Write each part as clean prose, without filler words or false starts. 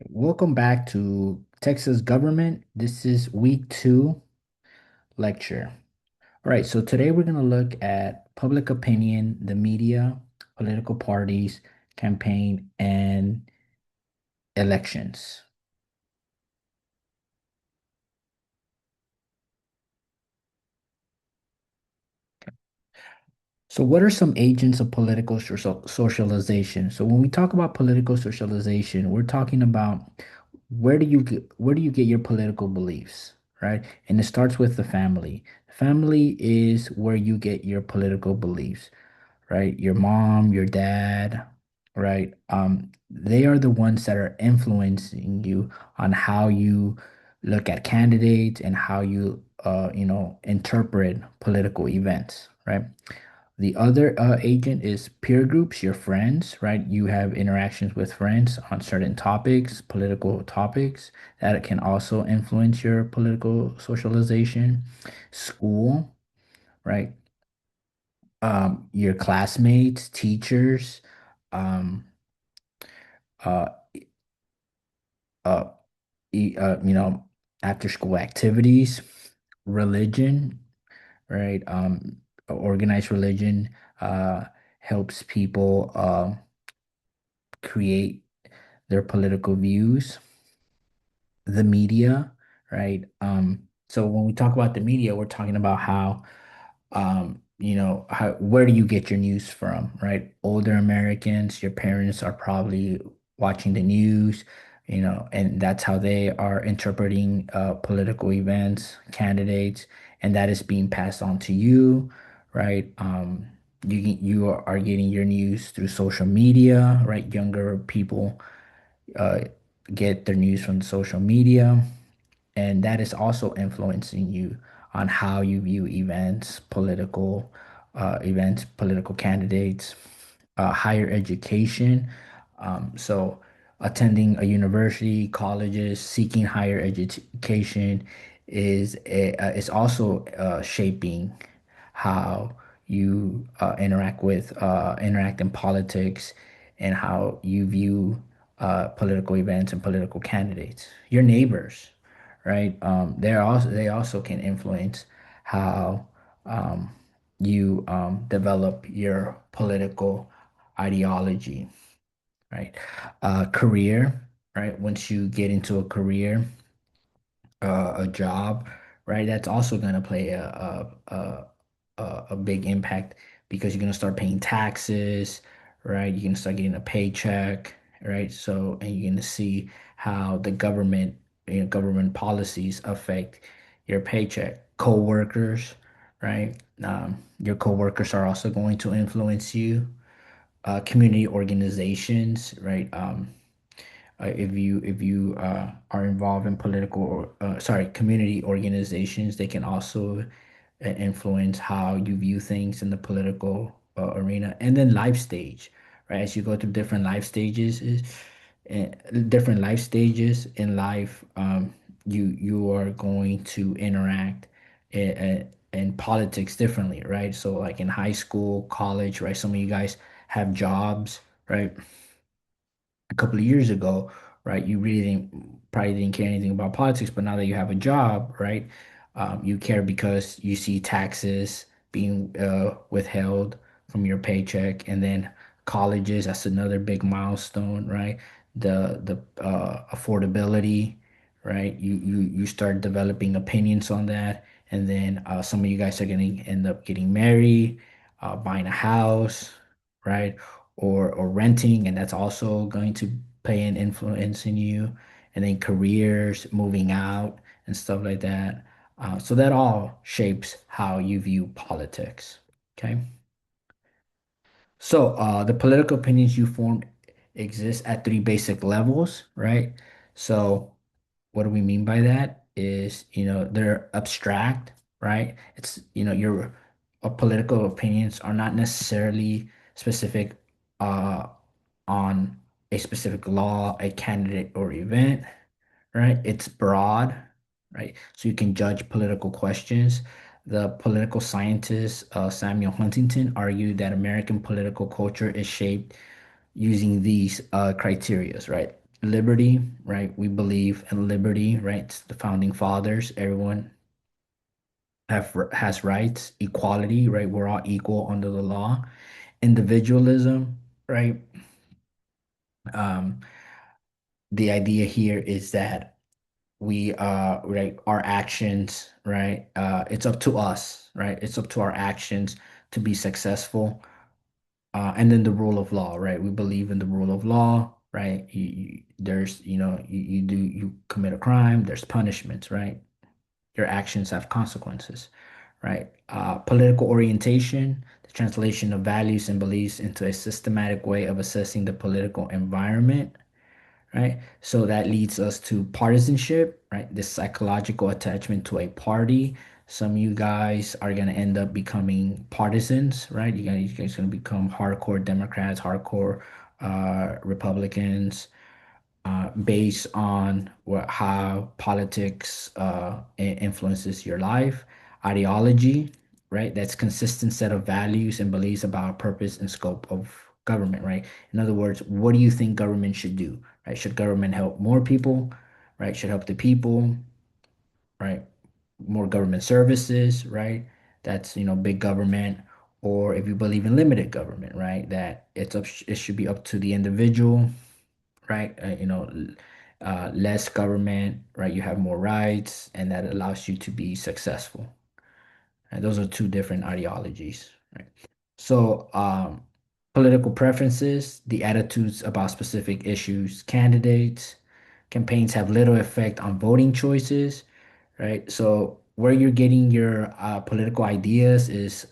Welcome back to Texas Government. This is week 2 lecture. All right, so today we're going to look at public opinion, the media, political parties, campaign, and elections. So, what are some agents of political socialization? So, when we talk about political socialization, we're talking about where do you get your political beliefs, right? And it starts with the family. Family is where you get your political beliefs, right? Your mom, your dad, right? They are the ones that are influencing you on how you look at candidates and how you, interpret political events, right? The other agent is peer groups, your friends, right? You have interactions with friends on certain topics, political topics, that can also influence your political socialization. School, right? Your classmates, teachers, um, uh, uh, e- uh, you know, after school activities, religion, right? Organized religion uh, helps people create their political views. The media, right? So when we talk about the media, we're talking about how where do you get your news from, right? Older Americans, your parents are probably watching the news, and that's how they are interpreting political events, candidates, and that is being passed on to you, right? You are getting your news through social media, right? Younger people uh, get their news from social media, and that is also influencing you on how you view events, political candidates, higher education. So attending a university, colleges, seeking higher education is also shaping how you interact in politics and how you view political events and political candidates. Your neighbors, right? They also can influence how um, you develop your political ideology, right? Career, right? Once you get into a career, a job, right? That's also going to play a big impact because you're going to start paying taxes, right? You're going to start getting a paycheck, right? So, and you're going to see how the government policies affect your paycheck. Co-workers, right? Your co-workers are also going to influence you. Community organizations, right? If you are involved in political or community organizations, they can also influence how you view things in the political arena. And then life stage, right? As you go through different life stages in life, you are going to interact in politics differently, right? So like in high school, college, right? Some of you guys have jobs, right? A couple of years ago, right, you really probably didn't care anything about politics, but now that you have a job, right, you care because you see taxes being withheld from your paycheck, and then colleges, that's another big milestone, right? The affordability, right? You start developing opinions on that, and then some of you guys are going to end up getting married, buying a house, right? Or renting, and that's also going to play an influence in you. And then careers, moving out, and stuff like that. So that all shapes how you view politics. Okay. So the political opinions you form exist at three basic levels, right? So what do we mean by that? Is, they're abstract, right? It's, your political opinions are not necessarily specific uh, on a specific law, a candidate, or event, right? It's broad, right? So you can judge political questions. The political scientist Samuel Huntington argued that American political culture is shaped using these criterias, right? liberty, right? We believe in liberty, right? The founding fathers, everyone has rights, equality, right? We're all equal under the law. Individualism, right? Um, the idea here is that we right, our actions, right? It's up to us, right? It's up to our actions to be successful. And then the rule of law, right? We believe in the rule of law, right? There's, you commit a crime, there's punishments, right? Your actions have consequences, right? Political orientation, the translation of values and beliefs into a systematic way of assessing the political environment, right? So that leads us to partisanship, right? This psychological attachment to a party. Some of you guys are gonna end up becoming partisans, right? You guys gonna become hardcore Democrats, hardcore Republicans, based on how politics influences your life, ideology, right? That's consistent set of values and beliefs about purpose and scope of government, right? In other words, what do you think government should do, right? Should government help more people, right? Should help the people, right? More government services, right? That's, big government. Or if you believe in limited government, right? That it should be up to the individual, right? Less government, right? You have more rights, and that allows you to be successful. And those are two different ideologies, right? So, political preferences, the attitudes about specific issues, candidates, campaigns have little effect on voting choices, right? So, where you're getting your political ideas is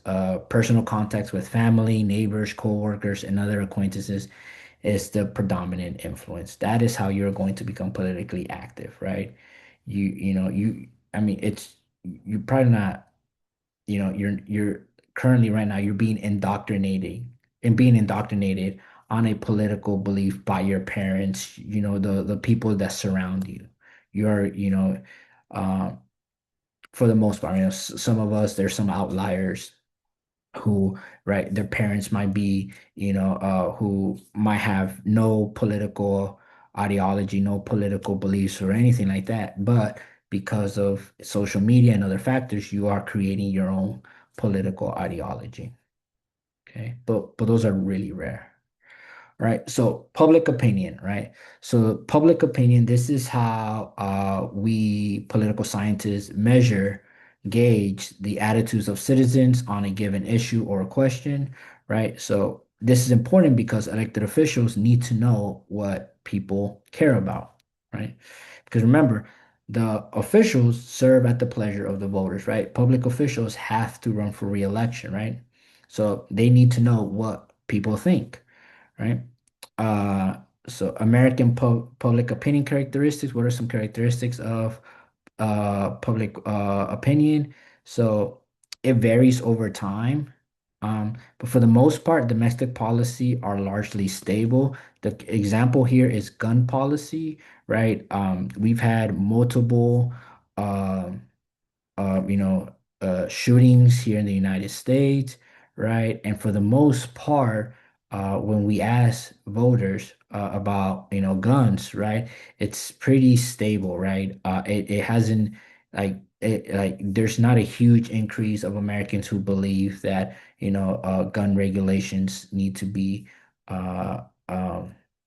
personal contacts with family, neighbors, co-workers, and other acquaintances is the predominant influence. That is how you're going to become politically active, right? I mean, you're probably not, you're currently right now, you're being indoctrinated on a political belief by your parents, the people that surround you. You're, uh, for the most part, some of us, there's some outliers who, right, their parents might be, who might have no political ideology, no political beliefs or anything like that. But because of social media and other factors, you are creating your own political ideology. Okay. But those are really rare, right? So public opinion, right? So public opinion, this is how we political scientists measure, gauge the attitudes of citizens on a given issue or a question, right? So this is important because elected officials need to know what people care about, right? Because remember, the officials serve at the pleasure of the voters, right? Public officials have to run for re-election, right? So they need to know what people think, right? Uh, so American public opinion characteristics. What are some characteristics of public opinion? So it varies over time. But for the most part, domestic policy are largely stable. The example here is gun policy, right? We've had multiple um you know, shootings here in the United States, right? And for the most part, when we ask voters about, guns, right, it's pretty stable, right? It hasn't there's not a huge increase of Americans who believe that, gun regulations need to be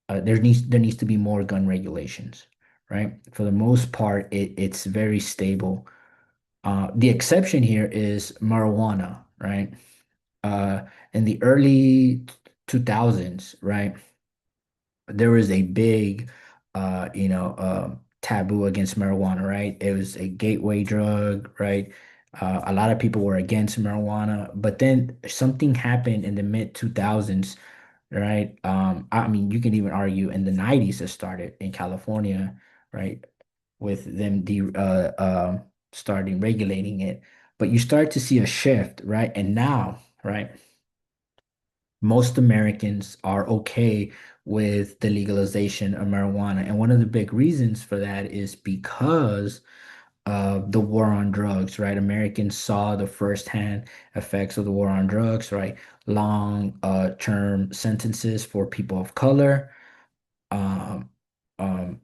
there needs to be more gun regulations, right? For the most part, it's very stable. The exception here is marijuana, right? Uh, in the early 2000s, right, there was a big, taboo against marijuana, right? It was a gateway drug, right? A lot of people were against marijuana, but then something happened in the mid 2000s, right? I mean, you can even argue in the 90s it started in California, right? With them starting regulating it. But you start to see a shift, right? And now, right, most Americans are okay with the legalization of marijuana. And one of the big reasons for that is because of the war on drugs, right? Americans saw the firsthand effects of the war on drugs, right? Long term sentences for people of color, um,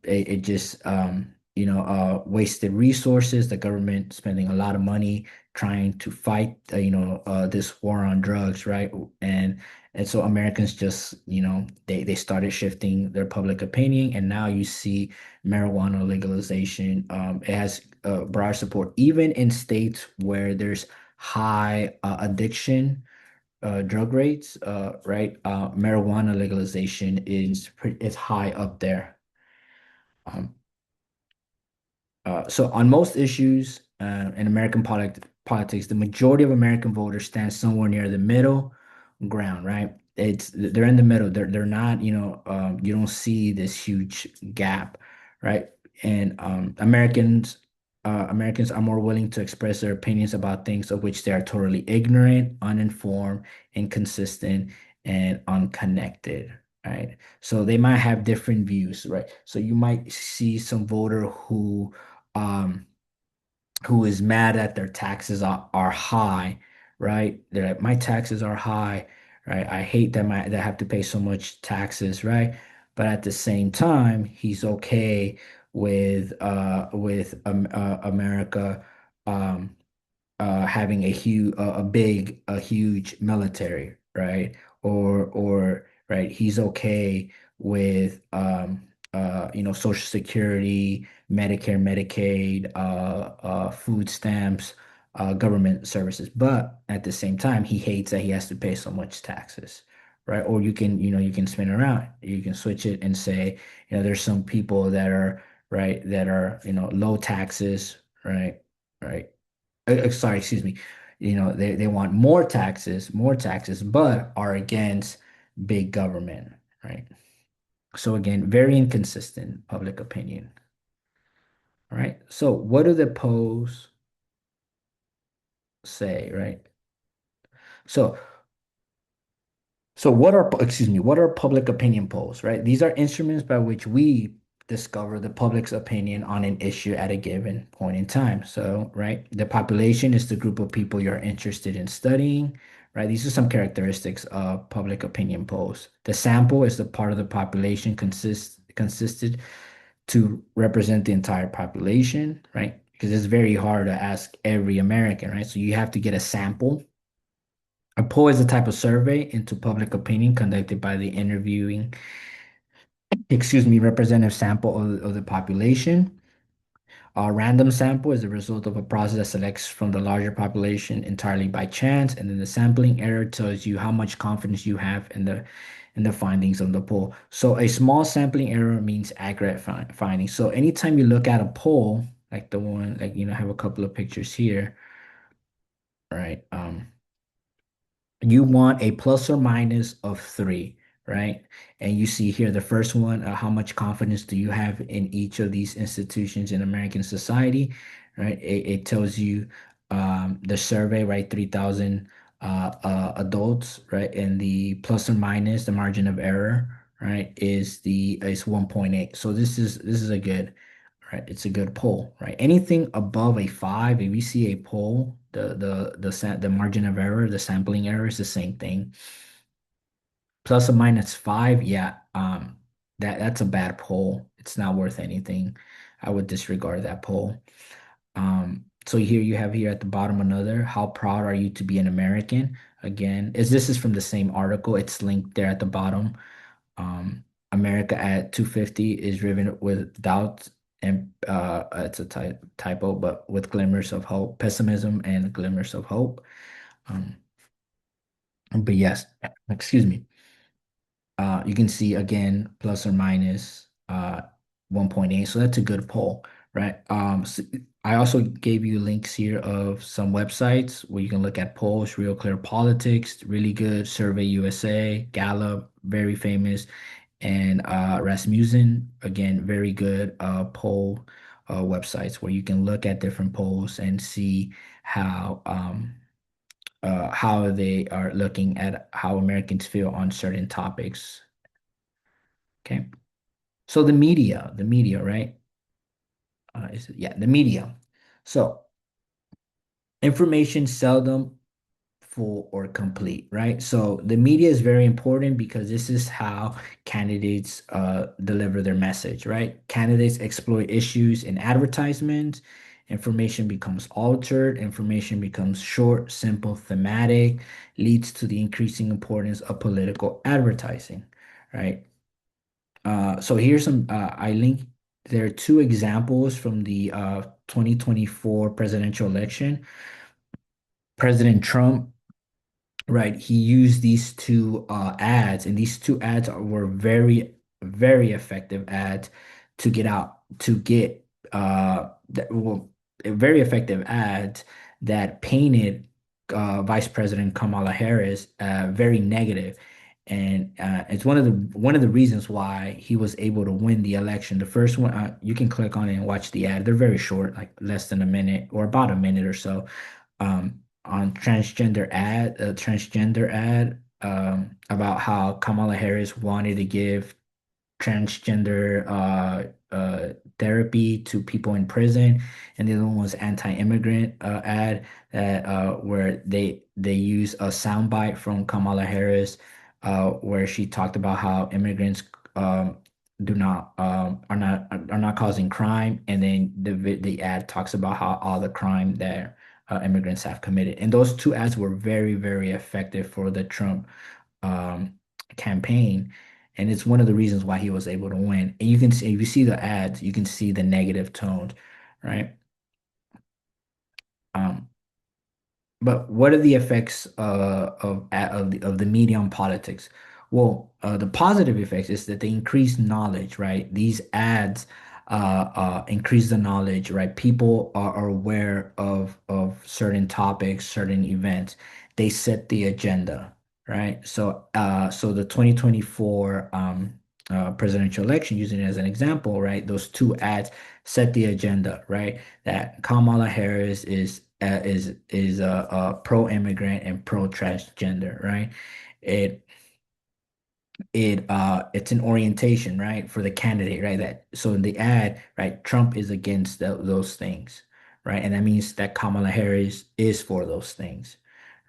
it just wasted resources, the government spending a lot of money trying to fight this war on drugs, right? And and so Americans just, they started shifting their public opinion, and now you see marijuana legalization. It has broad support even in states where there's high addiction drug rates, right? Marijuana legalization is high up there. Um, so on most issues in American politics, the majority of American voters stand somewhere near the middle ground, right? They're in the middle. They're not, you don't see this huge gap, right? And Americans are more willing to express their opinions about things of which they are totally ignorant, uninformed, inconsistent, and unconnected, right? So they might have different views, right? So you might see some voter um who is mad that their taxes are high, right? They're like, my taxes are high, right? I hate that I have to pay so much taxes, right? But at the same time, he's okay with America um having a huge military, right? Or right, he's okay with Social Security, Medicare, Medicaid, food stamps, government services. But at the same time, he hates that he has to pay so much taxes. Right. Or you can spin around. You can switch it and say, there's some people that are right that are, low taxes, right? Right. Sorry, excuse me. They want more taxes, but are against big government, right? So again, very inconsistent public opinion. All right. So what do the polls say, right? So what are public opinion polls, right? These are instruments by which we discover the public's opinion on an issue at a given point in time. So, right, the population is the group of people you're interested in studying, right? These are some characteristics of public opinion polls. The sample is the part of the population consisted to represent the entire population, right? Because it's very hard to ask every American, right? So you have to get a sample. A poll is a type of survey into public opinion conducted by the interviewing, representative sample of the population. A random sample is the result of a process that selects from the larger population entirely by chance, and then the sampling error tells you how much confidence you have in the findings of the poll. So a small sampling error means accurate findings. So anytime you look at a poll, like the one, like I have a couple of pictures here, right? You want a plus or minus of 3, right? And you see here the first one, how much confidence do you have in each of these institutions in American society, right? It tells you the survey, right? 3,000 adults, right? And the plus or minus, the margin of error, right, is 1.8. So this is a good, right? It's a good poll, right? Anything above a 5, if you see a poll, the margin of error, the sampling error is the same thing. Plus or minus 5, yeah, that's a bad poll. It's not worth anything. I would disregard that poll. So here you have here at the bottom another. How proud are you to be an American? Again, this is from the same article. It's linked there at the bottom. America at 250 is driven with doubt and it's a typo, but with glimmers of hope, pessimism and glimmers of hope. Um, but yes, excuse me. You can see again plus or minus 1.8. So that's a good poll, right? So I also gave you links here of some websites where you can look at polls, Real Clear Politics, really good, Survey USA, Gallup, very famous, and Rasmussen, again, very good poll websites where you can look at different polls and see how they are looking at how Americans feel on certain topics. Okay. So the media, right? Yeah, the media. So information seldom full, or complete, right? So the media is very important because this is how candidates deliver their message, right? Candidates exploit issues in advertisements. Information becomes altered, information becomes short, simple, thematic, leads to the increasing importance of political advertising, right? So here's I linked, there are two examples from the 2024 presidential election. President Trump, right, he used these two ads, and these two ads were very, very effective ads to get well, very effective ads that painted Vice President Kamala Harris very negative. And it's one of the reasons why he was able to win the election. The first one, you can click on it and watch the ad. They're very short, like less than a minute or about a minute or so. On transgender ad about how Kamala Harris wanted to give transgender therapy to people in prison, and the other one was anti-immigrant ad that where they use a soundbite from Kamala Harris where she talked about how immigrants do not are not causing crime, and then the ad talks about how all the crime that immigrants have committed. And those two ads were very, very effective for the Trump um, campaign. And it's one of the reasons why he was able to win. And you can see, if you see the ads, you can see the negative tones, right? Um, but what are the effects of the media on politics? Well, the positive effects is that they increase knowledge, right? These ads increase the knowledge, right? People are aware of certain topics, certain events. They set the agenda, right? So the 2024 presidential election, using it as an example, right? Those two ads set the agenda, right? That Kamala Harris is pro-immigrant and pro-transgender, right? It it's an orientation, right, for the candidate, right? That so in the ad, right, Trump is against those things, right? And that means that Kamala Harris is for those things,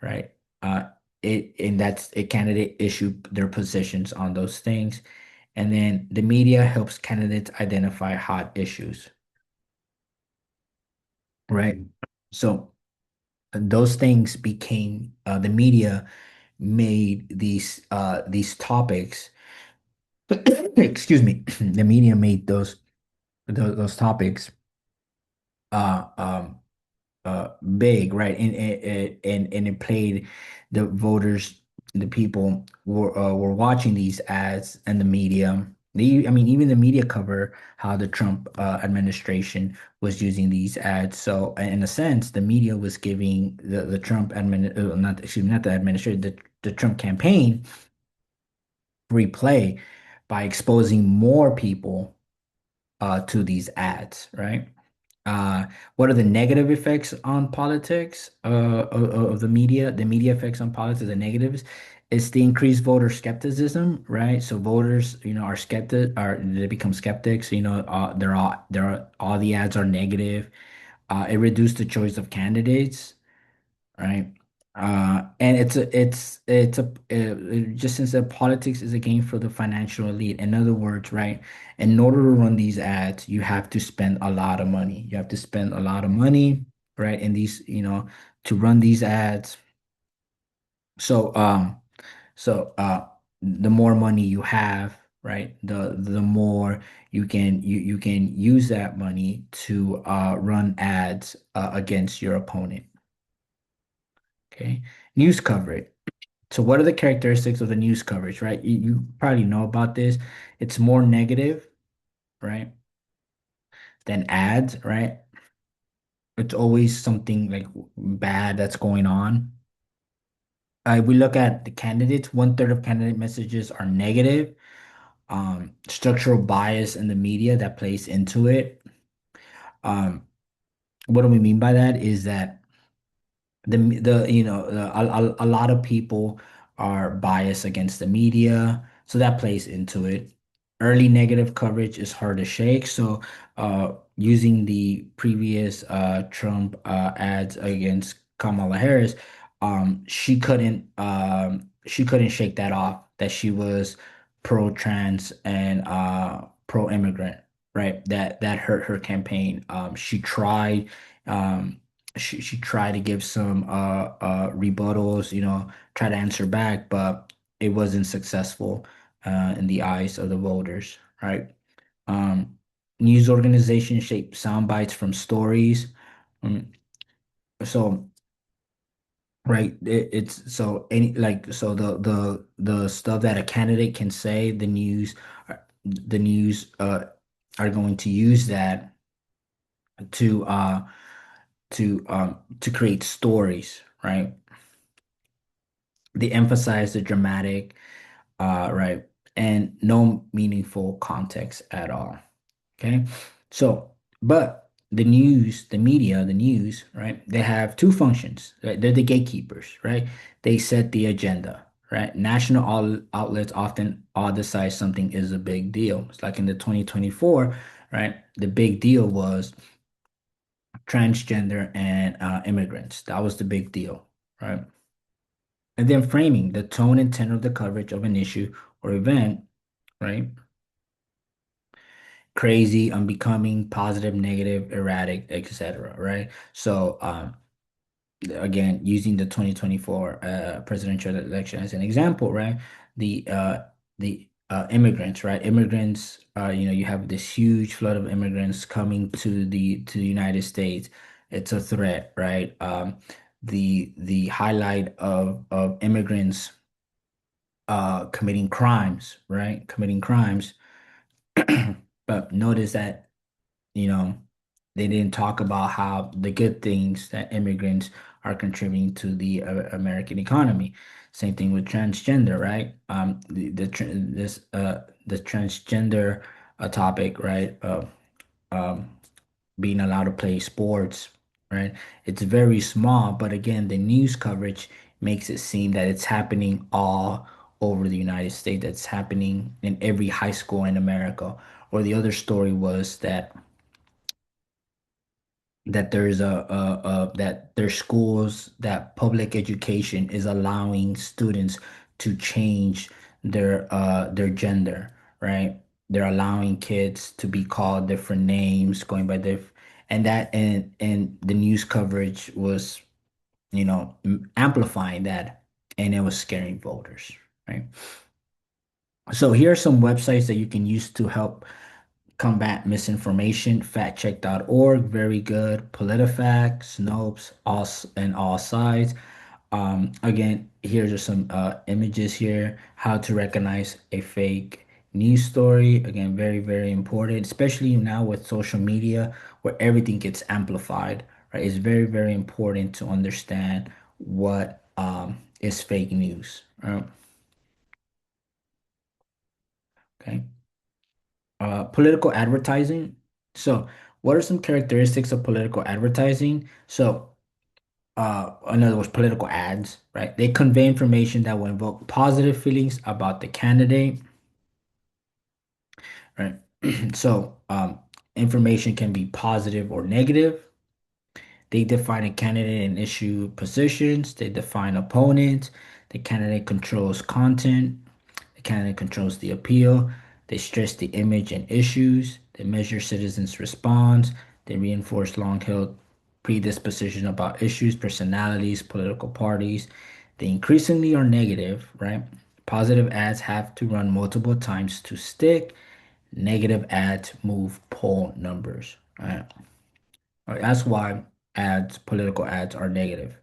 right? Uh, it and that's a candidate issue their positions on those things, and then the media helps candidates identify hot issues, right? So those things became the media made these topics excuse me, the media made those topics uh um big, right? And it played the voters, the people were watching these ads, and the media. I mean, even the media cover how the Trump administration was using these ads. So, in a sense, the media was giving the Trump not excuse me, not the administration, the Trump campaign free play by exposing more people to these ads, right? Uh, what are the negative effects on politics of the media? The media effects on politics, the negatives, is the increased voter skepticism, right? So voters, are they become skeptics. All the ads are negative. It reduced the choice of candidates, right? And just since the politics is a game for the financial elite. In other words, right, in order to run these ads, you have to spend a lot of money. You have to spend a lot of money, right, in these, to run these ads. So, the more money you have, right, the more you can use that money to run ads against your opponent. Okay. News coverage. So what are the characteristics of the news coverage, right? You probably know about this. It's more negative, right, than ads, right? It's always something like bad that's going on. We look at the candidates. One third of candidate messages are negative. Structural bias in the media that plays into it. Um, what do we mean by that? Is that a lot of people are biased against the media, so that plays into it. Early negative coverage is hard to shake, so using the previous Trump ads against Kamala Harris, she couldn't shake that off, that she was pro-trans and pro-immigrant, right? That hurt her campaign. Um she tried to give some rebuttals, try to answer back, but it wasn't successful in the eyes of the voters, right? Um, News organizations shape sound bites from stories. Um, so right, it's so any like so the stuff that a candidate can say, the news are going to use that to to create stories, right? They emphasize the dramatic, right, and no meaningful context at all. Okay. So, but the media, the news, right? They have two functions, right? They're the gatekeepers, right? They set the agenda, right? National outlets often decide something is a big deal. It's like in the 2024, right? The big deal was transgender and immigrants. That was the big deal, right? And then framing the tone and tenor of the coverage of an issue or event, right? Crazy, unbecoming, positive, negative, erratic, etc. Right? So, again, using the 2024 presidential election as an example, right? The immigrants, right? Immigrants, you have this huge flood of immigrants coming to the United States. It's a threat, right? The highlight of immigrants committing crimes, right? Committing crimes. But notice that you know, they didn't talk about how the good things that immigrants are contributing to the American economy. Same thing with transgender, right? The transgender topic, right? Um, Being allowed to play sports, right? It's very small, but again, the news coverage makes it seem that it's happening all over the United States. That's happening in every high school in America. Or the other story was that there's that there's schools, that public education is allowing students to change their gender, right? They're allowing kids to be called different names, going by and the news coverage was, amplifying that, and it was scaring voters, right? So here are some websites that you can use to help combat misinformation. Factcheck.org, very good. PolitiFact, Snopes, and All Sides. Again, here's just some images here. How to recognize a fake news story. Again, very, very important, especially now with social media where everything gets amplified, right? It's very, very important to understand what is fake news. Okay. Political advertising. So, what are some characteristics of political advertising? So, in other words, political ads, right? They convey information that will invoke positive feelings about the candidate, right? So, information can be positive or negative. They define a candidate and issue positions. They define opponents. The candidate controls content. The candidate controls the appeal. They stress the image and issues. They measure citizens' response. They reinforce long-held predisposition about issues, personalities, political parties. They increasingly are negative, right? Positive ads have to run multiple times to stick. Negative ads move poll numbers, right? Right, that's why political ads are negative,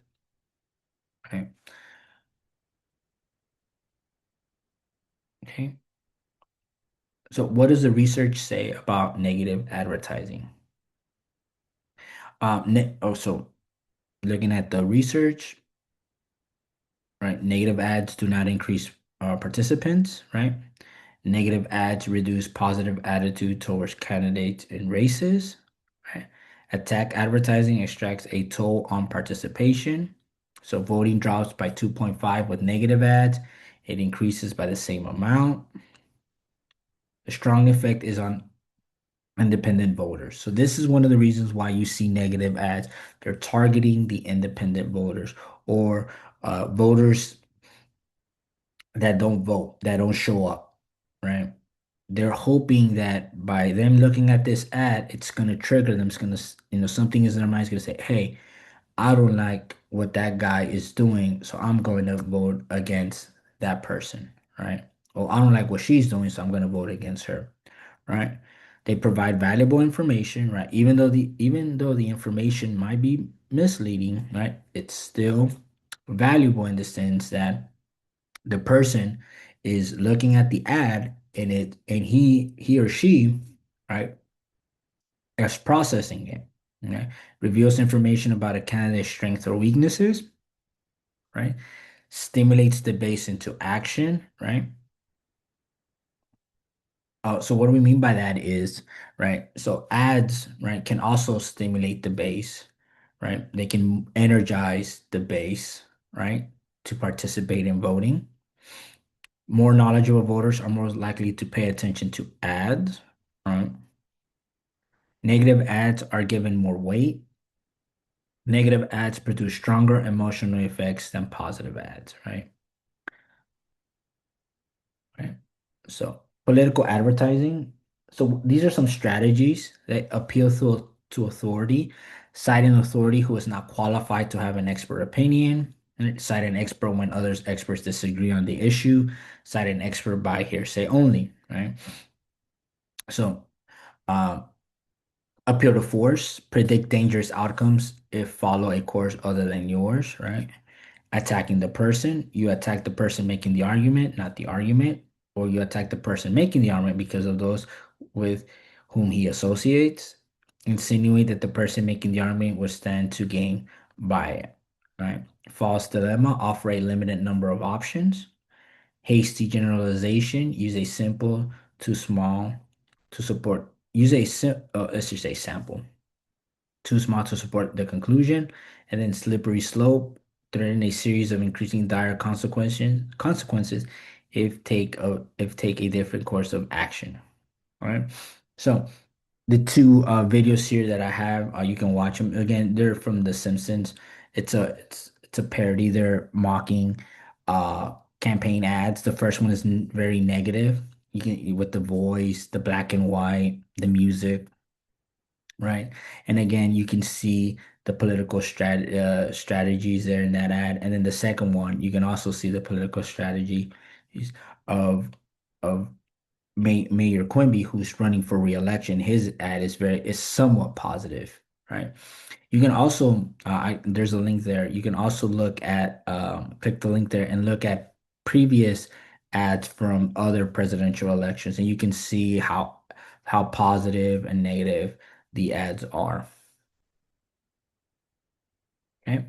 right? Okay. So what does the research say about negative advertising? So looking at the research, right? Negative ads do not increase participants, right? Negative ads reduce positive attitude towards candidates and races, right? Attack advertising extracts a toll on participation. So voting drops by 2.5 with negative ads. It increases by the same amount. The strong effect is on independent voters. So this is one of the reasons why you see negative ads. They're targeting the independent voters or voters that don't vote, that don't show up, right? They're hoping that by them looking at this ad, it's going to trigger them. It's going to, something is in their mind is going to say, hey, I don't like what that guy is doing, so I'm going to vote against that person, right? Or I don't like what she's doing, so I'm going to vote against her, right? They provide valuable information, right? Even though the information might be misleading, right? It's still valuable in the sense that the person is looking at the ad and he or she, right, is processing it, okay? Reveals information about a candidate's strengths or weaknesses, right? Stimulates the base into action, right? So what do we mean by that is, right? So ads, right, can also stimulate the base, right? They can energize the base, right, to participate in voting. More knowledgeable voters are more likely to pay attention to ads, right? Negative ads are given more weight. Negative ads produce stronger emotional effects than positive ads, right? Right. So political advertising. So these are some strategies that appeal to authority, cite an authority who is not qualified to have an expert opinion, and cite an expert when others experts disagree on the issue, cite an expert by hearsay only, right? So um, appeal to force, predict dangerous outcomes if follow a course other than yours, right? Attacking the person, you attack the person making the argument, not the argument, or you attack the person making the argument because of those with whom he associates. Insinuate that the person making the argument would stand to gain by it, right? False dilemma, offer a limited number of options. Hasty generalization, use a simple, too small to support, use a, let's just say sample too small to support the conclusion, and then slippery slope, threaten a series of increasing dire consequences if take a different course of action. All right. So the two videos here that I have, you can watch them again. They're from The Simpsons. It's a parody. They're mocking campaign ads. The first one is very negative. You can with the voice, the black and white, the music, right? And again, you can see the political strategies there in that ad. And then the second one, you can also see the political strategy of of Mayor Quimby, who's running for re-election. His ad is somewhat positive, right? You can also there's a link there. You can also look at click the link there and look at previous ads from other presidential elections, and you can see how positive and negative the ads are. Okay.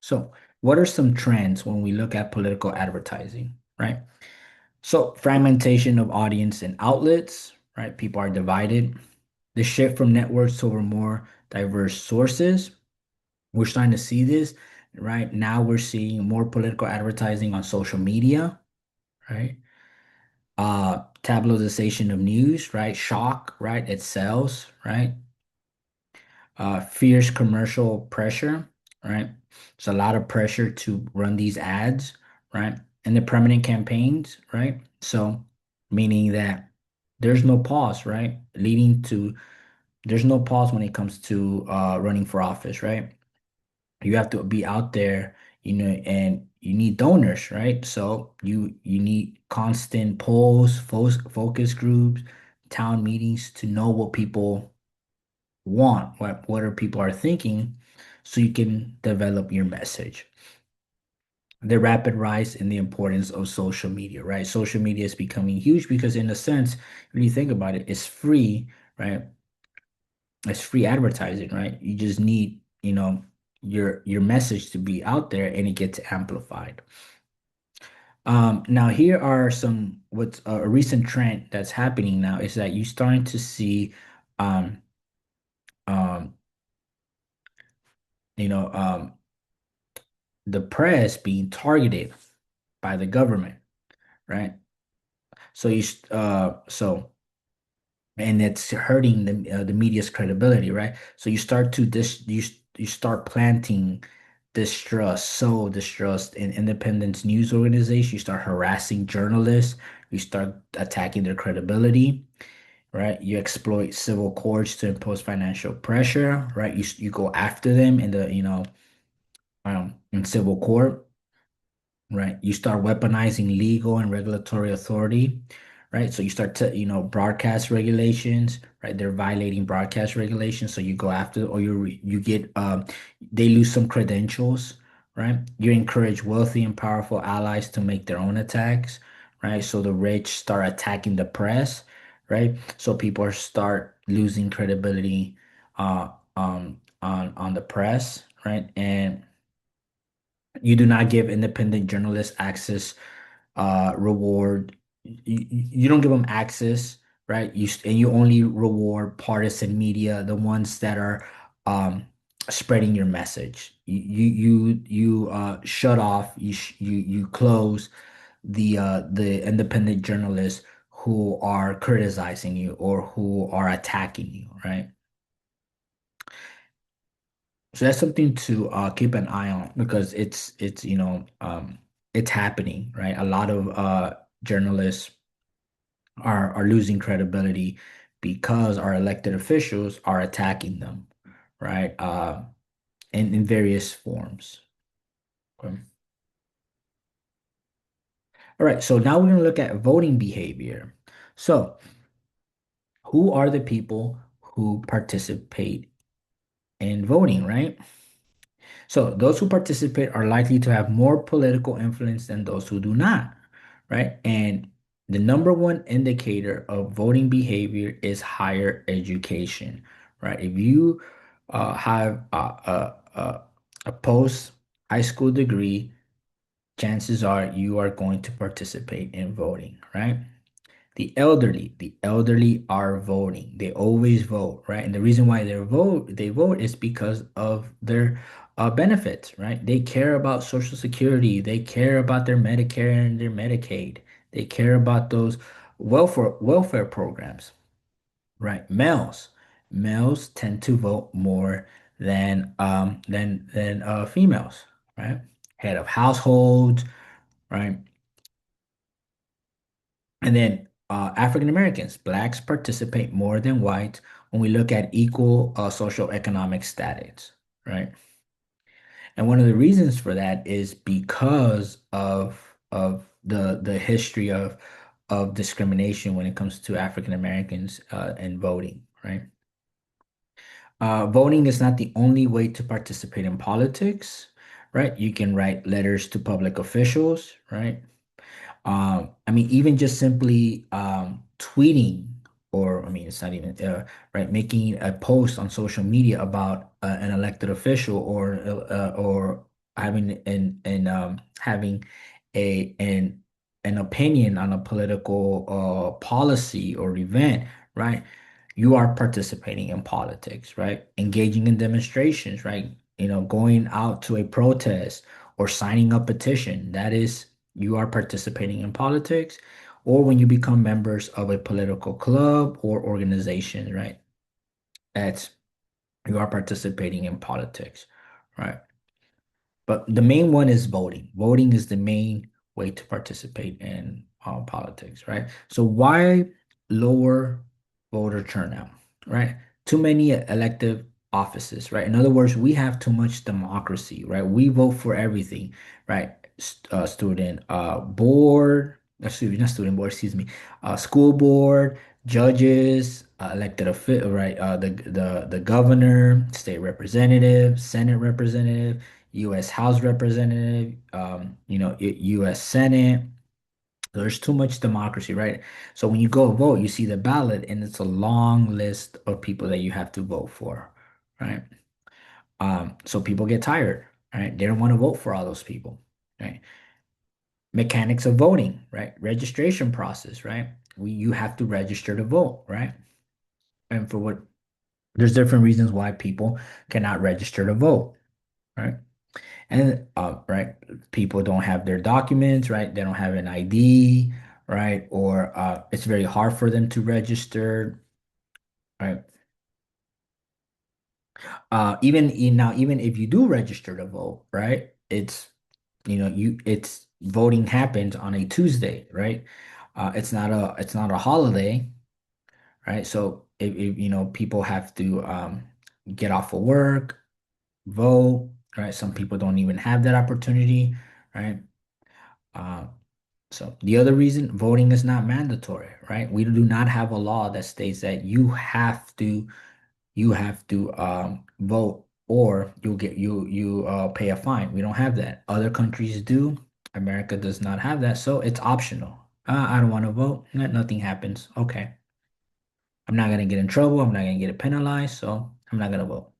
So, what are some trends when we look at political advertising, right? So, fragmentation of audience and outlets, right? People are divided. The shift from networks to over more diverse sources. We're starting to see this, right? Now we're seeing more political advertising on social media, right? Tabloidization of news, right? Shock, right? It sells, right? Fierce commercial pressure, right? It's a lot of pressure to run these ads, right? And the permanent campaigns, right? So, meaning that there's no pause, right? Leading to there's no pause when it comes to running for office, right? You have to be out there, and you need donors, right? So you need constant polls, focus groups, town meetings to know what people want, what are people are thinking, so you can develop your message. The rapid rise in the importance of social media, right? Social media is becoming huge because in a sense, when you think about it, it's free, right? It's free advertising, right? You just need, your message to be out there and it gets amplified. Now here are some what's a recent trend that's happening now is that you're starting to see um um you know the press being targeted by the government, right? So and it's hurting the media's credibility, right? So you start to you start planting distrust, so distrust in independent news organizations. You start harassing journalists. You start attacking their credibility, right? You exploit civil courts to impose financial pressure, right? You go after them in the in civil court. Right. You start weaponizing legal and regulatory authority, right? So you start to, broadcast regulations, right? They're violating broadcast regulations. So you go after, or you get, they lose some credentials, right? You encourage wealthy and powerful allies to make their own attacks, right? So the rich start attacking the press, right? So people start losing credibility, on the press, right? And you do not give independent journalists access, reward. You don't give them access, right? And you only reward partisan media, the ones that are um, spreading your message. You shut off, you close the independent journalists who are criticizing you or who are attacking you, right? So that's something to keep an eye on because it's it's happening, right? A lot of journalists are losing credibility because our elected officials are attacking them, right? In various forms. Okay. All right, so now we're going to look at voting behavior. So, who are the people who participate in voting, right? So those who participate are likely to have more political influence than those who do not, right? And the number one indicator of voting behavior is higher education, right? If you have a post high school degree, chances are you are going to participate in voting, right? The elderly are voting. They always vote, right? And the reason why they vote is because of their benefits, right? They care about Social Security. They care about their Medicare and their Medicaid. They care about those welfare programs, right? Males tend to vote more than females, right? Head of households, right? And then African Americans, blacks participate more than whites when we look at equal social economic status, right? And one of the reasons for that is because of the history of discrimination when it comes to African Americans and voting, right? Voting is not the only way to participate in politics, right? You can write letters to public officials, right? I mean, even just simply tweeting, or I mean, it's not even right, making a post on social media about an elected official, or having a an opinion on a political policy or event, right? You are participating in politics, right? Engaging in demonstrations, right? Going out to a protest or signing a petition. That is, you are participating in politics, or when you become members of a political club or organization, right? That's You are participating in politics, right? But the main one is voting. Voting is the main way to participate in politics, right? So why lower voter turnout, right? Too many elective offices, right? In other words, we have too much democracy, right? We vote for everything, right? Student board, excuse me, not student board, excuse me, school board, judges, elected official, right? The governor, state representative, Senate representative, U.S. House Representative, U.S. Senate. There's too much democracy, right? So when you go vote, you see the ballot, and it's a long list of people that you have to vote for, right? So people get tired, right? They don't want to vote for all those people, right? Mechanics of voting, right? Registration process, right? You have to register to vote, right? And for what there's different reasons why people cannot register to vote, right? And right, people don't have their documents, right? They don't have an ID, right? Or it's very hard for them to register. right? Even if you do register to vote, right? It's voting happens on a Tuesday, right? It's not a holiday, right? So if people have to get off of work, vote, right? Some people don't even have that opportunity, right? Uh, so the other reason voting is not mandatory, right? We do not have a law that states that you have to vote or you pay a fine. We don't have that. Other countries do. America does not have that, so it's optional. I don't want to vote. Nothing happens. Okay. I'm not gonna get in trouble. I'm not gonna get penalized, so I'm not gonna vote.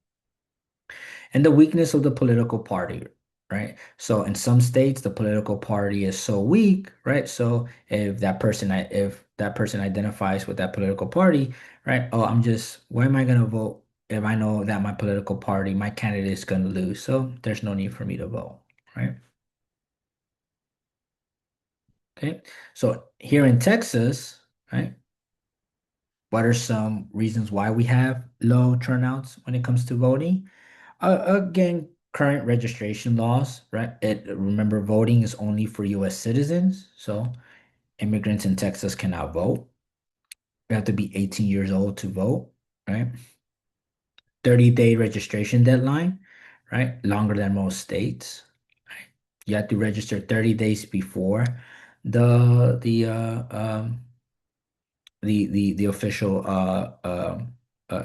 And the weakness of the political party, right? So in some states, the political party is so weak, right? So if that person identifies with that political party, right? Oh, why am I gonna vote if I know that my political party, my candidate is gonna lose? So there's no need for me to vote, right? Okay. So here in Texas, right? What are some reasons why we have low turnouts when it comes to voting? Again, current registration laws, right? Remember, voting is only for U.S. citizens, so immigrants in Texas cannot vote. You have to be 18 years old to vote, right? 30-day registration deadline, right? Longer than most states, right? You have to register 30 days before the the uh the official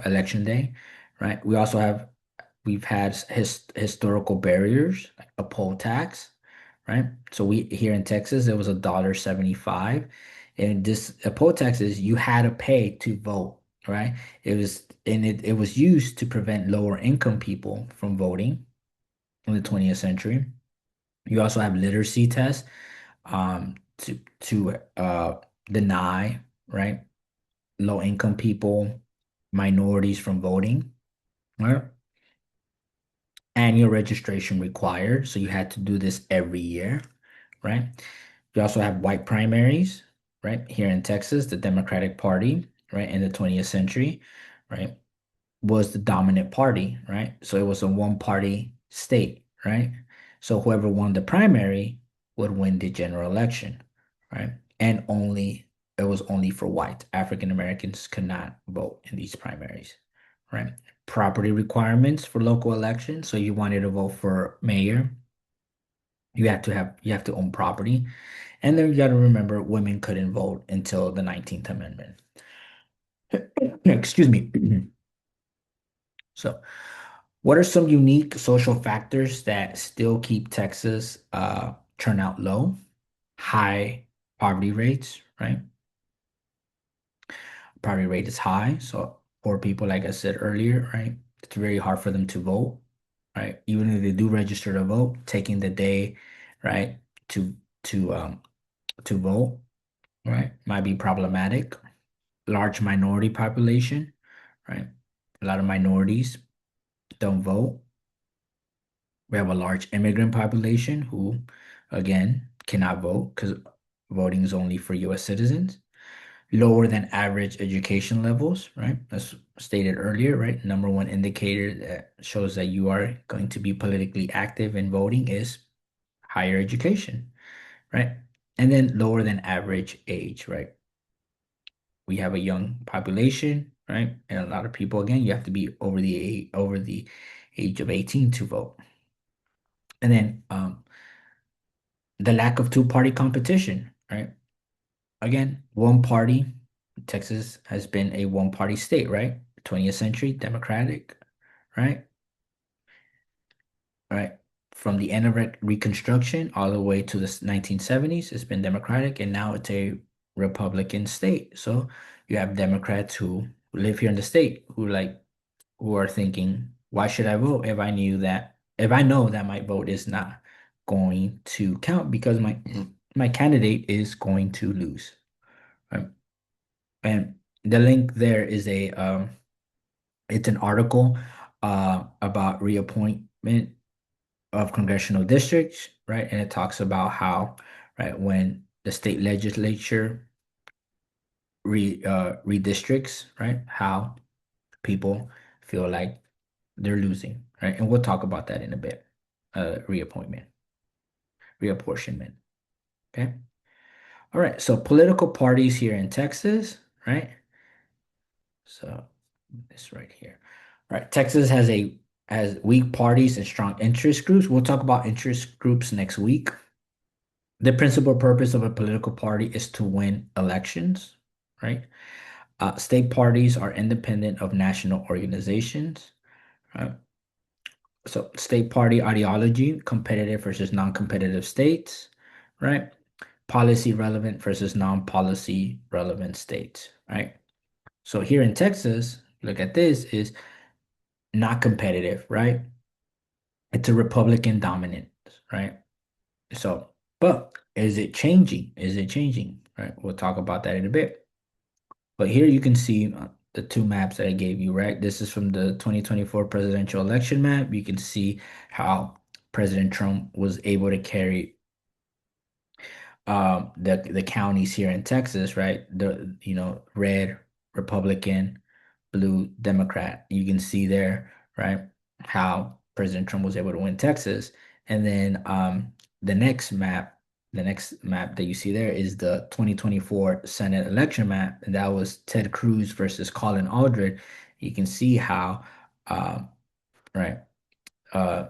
election day, right? We've had historical barriers, like a poll tax, right? So we here in Texas, it was $1.75, and this a poll tax is you had to pay to vote, right? It was used to prevent lower income people from voting in the 20th century. You also have literacy tests to deny, right, low income people, minorities from voting, right? Annual registration required, so you had to do this every year, right? You also have white primaries, right? Here in Texas, the Democratic Party, right, in the 20th century, right, was the dominant party, right? So it was a one-party state, right? So whoever won the primary would win the general election, right? And it was only for white. African Americans could not vote in these primaries, right? Property requirements for local elections. So you wanted to vote for mayor, you have to own property. And then you got to remember women couldn't vote until the 19th Amendment. Excuse me. So, what are some unique social factors that still keep Texas turnout low? High poverty rates, right? Poverty rate is high, so poor people, like I said earlier, right? It's very hard for them to vote, right? Even if they do register to vote, taking the day, right, to to um to vote, right, might be problematic. Large minority population, right? A lot of minorities don't vote. We have a large immigrant population who, again, cannot vote because voting is only for US citizens. Lower than average education levels, right? As stated earlier, right? Number one indicator that shows that you are going to be politically active in voting is higher education, right? And then lower than average age, right? We have a young population, right? And a lot of people, again, you have to be over the age of 18 to vote. And then the lack of two-party competition, right? Again, one party. Texas has been a one-party state, right? 20th century, Democratic, right? Right. From the end of Reconstruction all the way to the 1970s, it's been Democratic, and now it's a Republican state. So you have Democrats who live here in the state who are thinking, why should I vote if I know that my vote is not going to count because my candidate is going to lose. Right? And the link there is it's an article about reappointment of congressional districts, right? And it talks about how, right, when the state legislature redistricts, right, how people feel like they're losing, right? And we'll talk about that in a bit. Reappointment, reapportionment. Okay. All right. So political parties here in Texas, right? So this right here. All right. Texas has weak parties and strong interest groups. We'll talk about interest groups next week. The principal purpose of a political party is to win elections, right? State parties are independent of national organizations, right? So state party ideology, competitive versus non-competitive states, right? Policy relevant versus non-policy relevant states, right? So here in Texas, look at this is not competitive, right? It's a Republican dominant, right? So, but is it changing? Is it changing? Right? We'll talk about that in a bit. But here you can see the two maps that I gave you, right? This is from the 2024 presidential election map. You can see how President Trump was able to carry the counties here in Texas, right? The red Republican, blue Democrat. You can see there, right, how President Trump was able to win Texas. And then the next map, the next map that you see there is the 2024 Senate election map, and that was Ted Cruz versus Colin Aldred. You can see how right uh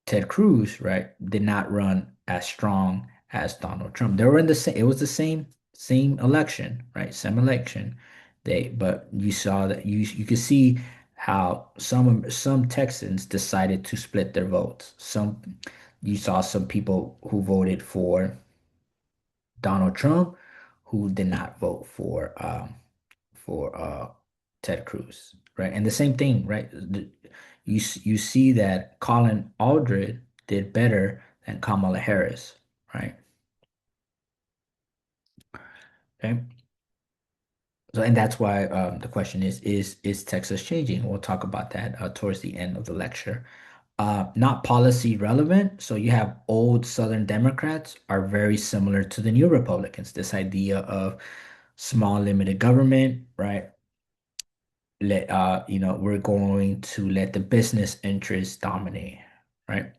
Ted Cruz, right, did not run as strong as Donald Trump. They were in the same, it was the same election, right? Same election. But you saw that you could see how some Texans decided to split their votes. You saw some people who voted for Donald Trump who did not vote for Ted Cruz, right? And the same thing, right? You see that Colin Aldred did better than Kamala Harris, right? Okay. So and that's why the question is Texas changing? We'll talk about that towards the end of the lecture. Not policy relevant. So you have old Southern Democrats are very similar to the new Republicans. This idea of small limited government, right? We're going to let the business interests dominate, right?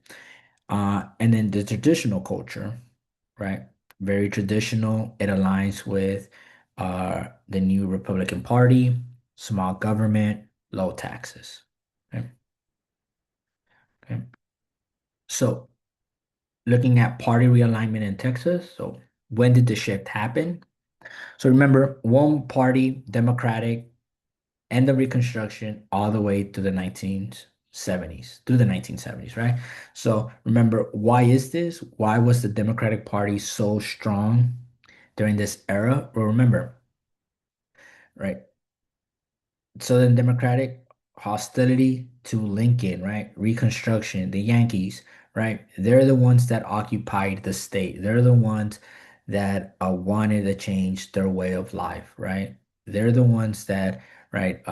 And then the traditional culture, right? Very traditional. It aligns with the new Republican Party, small government, low taxes. Okay. Okay. So looking at party realignment in Texas. So when did the shift happen? So remember, one party, Democratic, and the Reconstruction all the way to the 1970s, through the 1970s, right? So remember, why is this? Why was the Democratic Party so strong during this era? Well, remember, right? Southern Democratic hostility to Lincoln, right? Reconstruction, the Yankees, right? They're the ones that occupied the state. They're the ones that wanted to change their way of life, right? They're the ones that, right,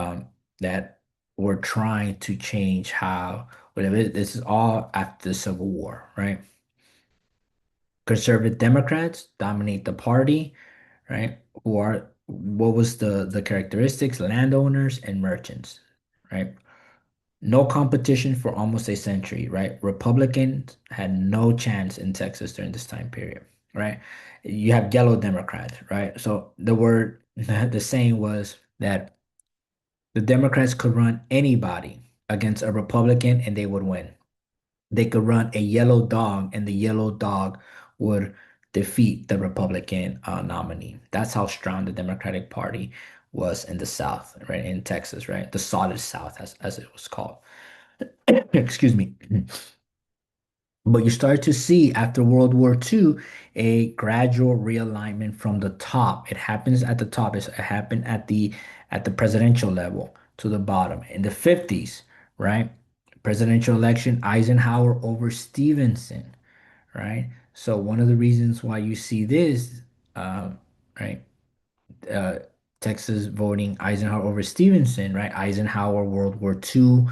that were trying to change how, whatever. This is all after the Civil War, right? Conservative Democrats dominate the party, right? Who are what was the characteristics? Landowners and merchants, right? No competition for almost a century, right? Republicans had no chance in Texas during this time period, right? You have yellow Democrats, right? So the word, the saying was that the Democrats could run anybody against a Republican and they would win. They could run a yellow dog and the yellow dog would defeat the Republican nominee. That's how strong the Democratic Party was in the South, right? In Texas, right? The solid South, as it was called. Excuse me. But you start to see after World War II a gradual realignment from the top. It happens at the top. It happened at the presidential level to the bottom. In the 50s, right? Presidential election, Eisenhower over Stevenson, right? So one of the reasons why you see this, uh, right? uh, Texas voting Eisenhower over Stevenson, right? Eisenhower, World War II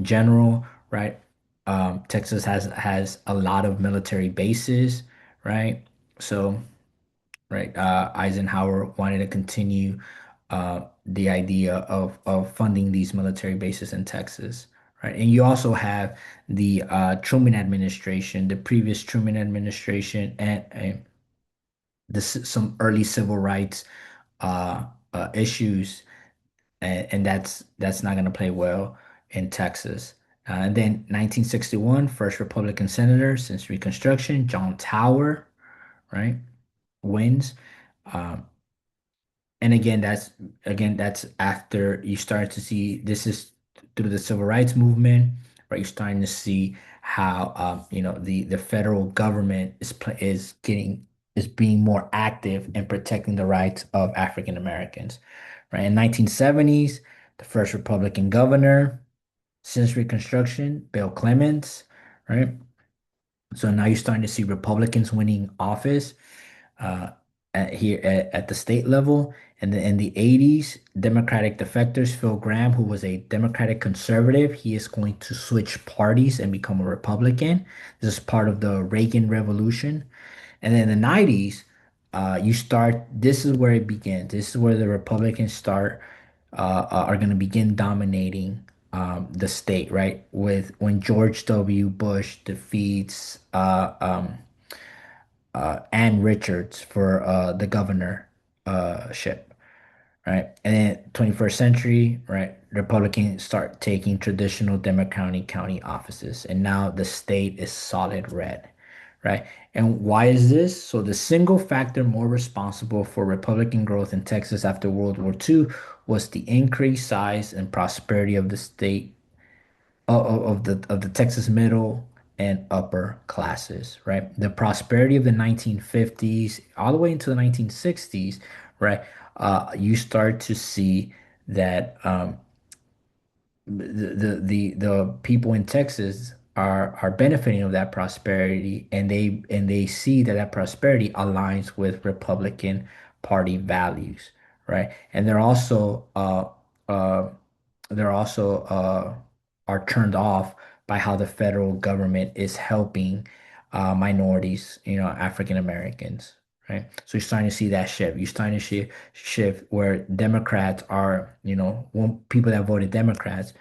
general, right? Texas has a lot of military bases, right? So, right, Eisenhower wanted to continue the idea of funding these military bases in Texas, right? And you also have the Truman administration, the previous Truman administration, and some early civil rights uh, issues, and that's not going to play well in Texas. And then 1961, first Republican senator since Reconstruction, John Tower, right, wins. Um, and again, that's after you start to see this is through the civil rights movement, right? You're starting to see how the federal government is being more active in protecting the rights of African Americans, right? In 1970s, the first Republican governor since Reconstruction, Bill Clements, right? So now you're starting to see Republicans winning office uh, at the state level. And then in the 80s, Democratic defectors, Phil Gramm, who was a Democratic conservative, he is going to switch parties and become a Republican. This is part of the Reagan Revolution. And then in the 90s, this is where it begins. This is where the Republicans are going to begin dominating the state, right? With when George W. Bush defeats Ann Richards for the governorship, right? And then 21st century, right? Republicans start taking traditional Democratic county offices, and now the state is solid red, right? And why is this? So the single factor more responsible for Republican growth in Texas after World War II was the increased size and prosperity of the state of the Texas middle and upper classes, right? The prosperity of the 1950s all the way into the 1960s, right? You start to see that the people in Texas are benefiting of that prosperity, and they see that that prosperity aligns with Republican Party values, right? And uh they're also are turned off by how the federal government is helping minorities, African Americans, right? So you're starting to see that shift. You're starting to see shift where Democrats are, people that voted Democrats,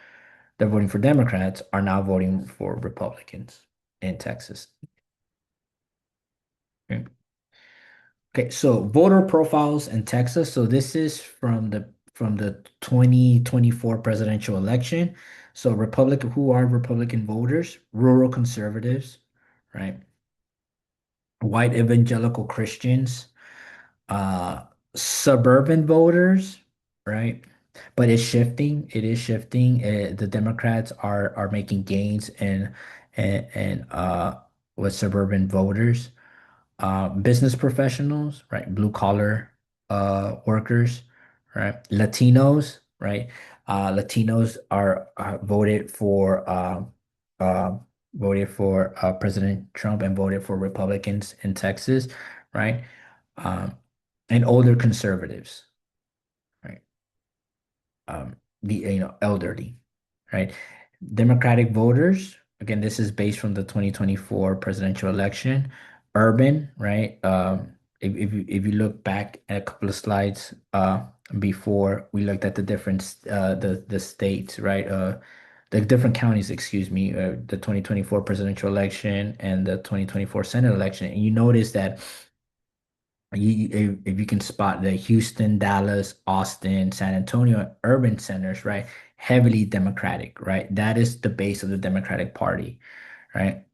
they're voting for Democrats are now voting for Republicans in Texas. Okay. Okay, so voter profiles in Texas. So this is from the 2024 presidential election. So who are Republican voters? Rural conservatives, right? White evangelical Christians, uh, suburban voters, right? But it's shifting. It is shifting. The Democrats are making gains in with suburban voters, business professionals, right? Blue collar workers, right? Latinos, right? Latinos are uh, voted for President Trump and voted for Republicans in Texas, right? Um, and older conservatives, right? The elderly, right? Democratic voters, again, this is based from the 2024 presidential election. Urban, right? If you look back at a couple of slides before, we looked at the different the states, right? The different counties, excuse me, the 2024 presidential election and the 2024 Senate election, and you notice that if you can spot the Houston, Dallas, Austin, San Antonio urban centers, right? Heavily Democratic, right? That is the base of the Democratic Party, right?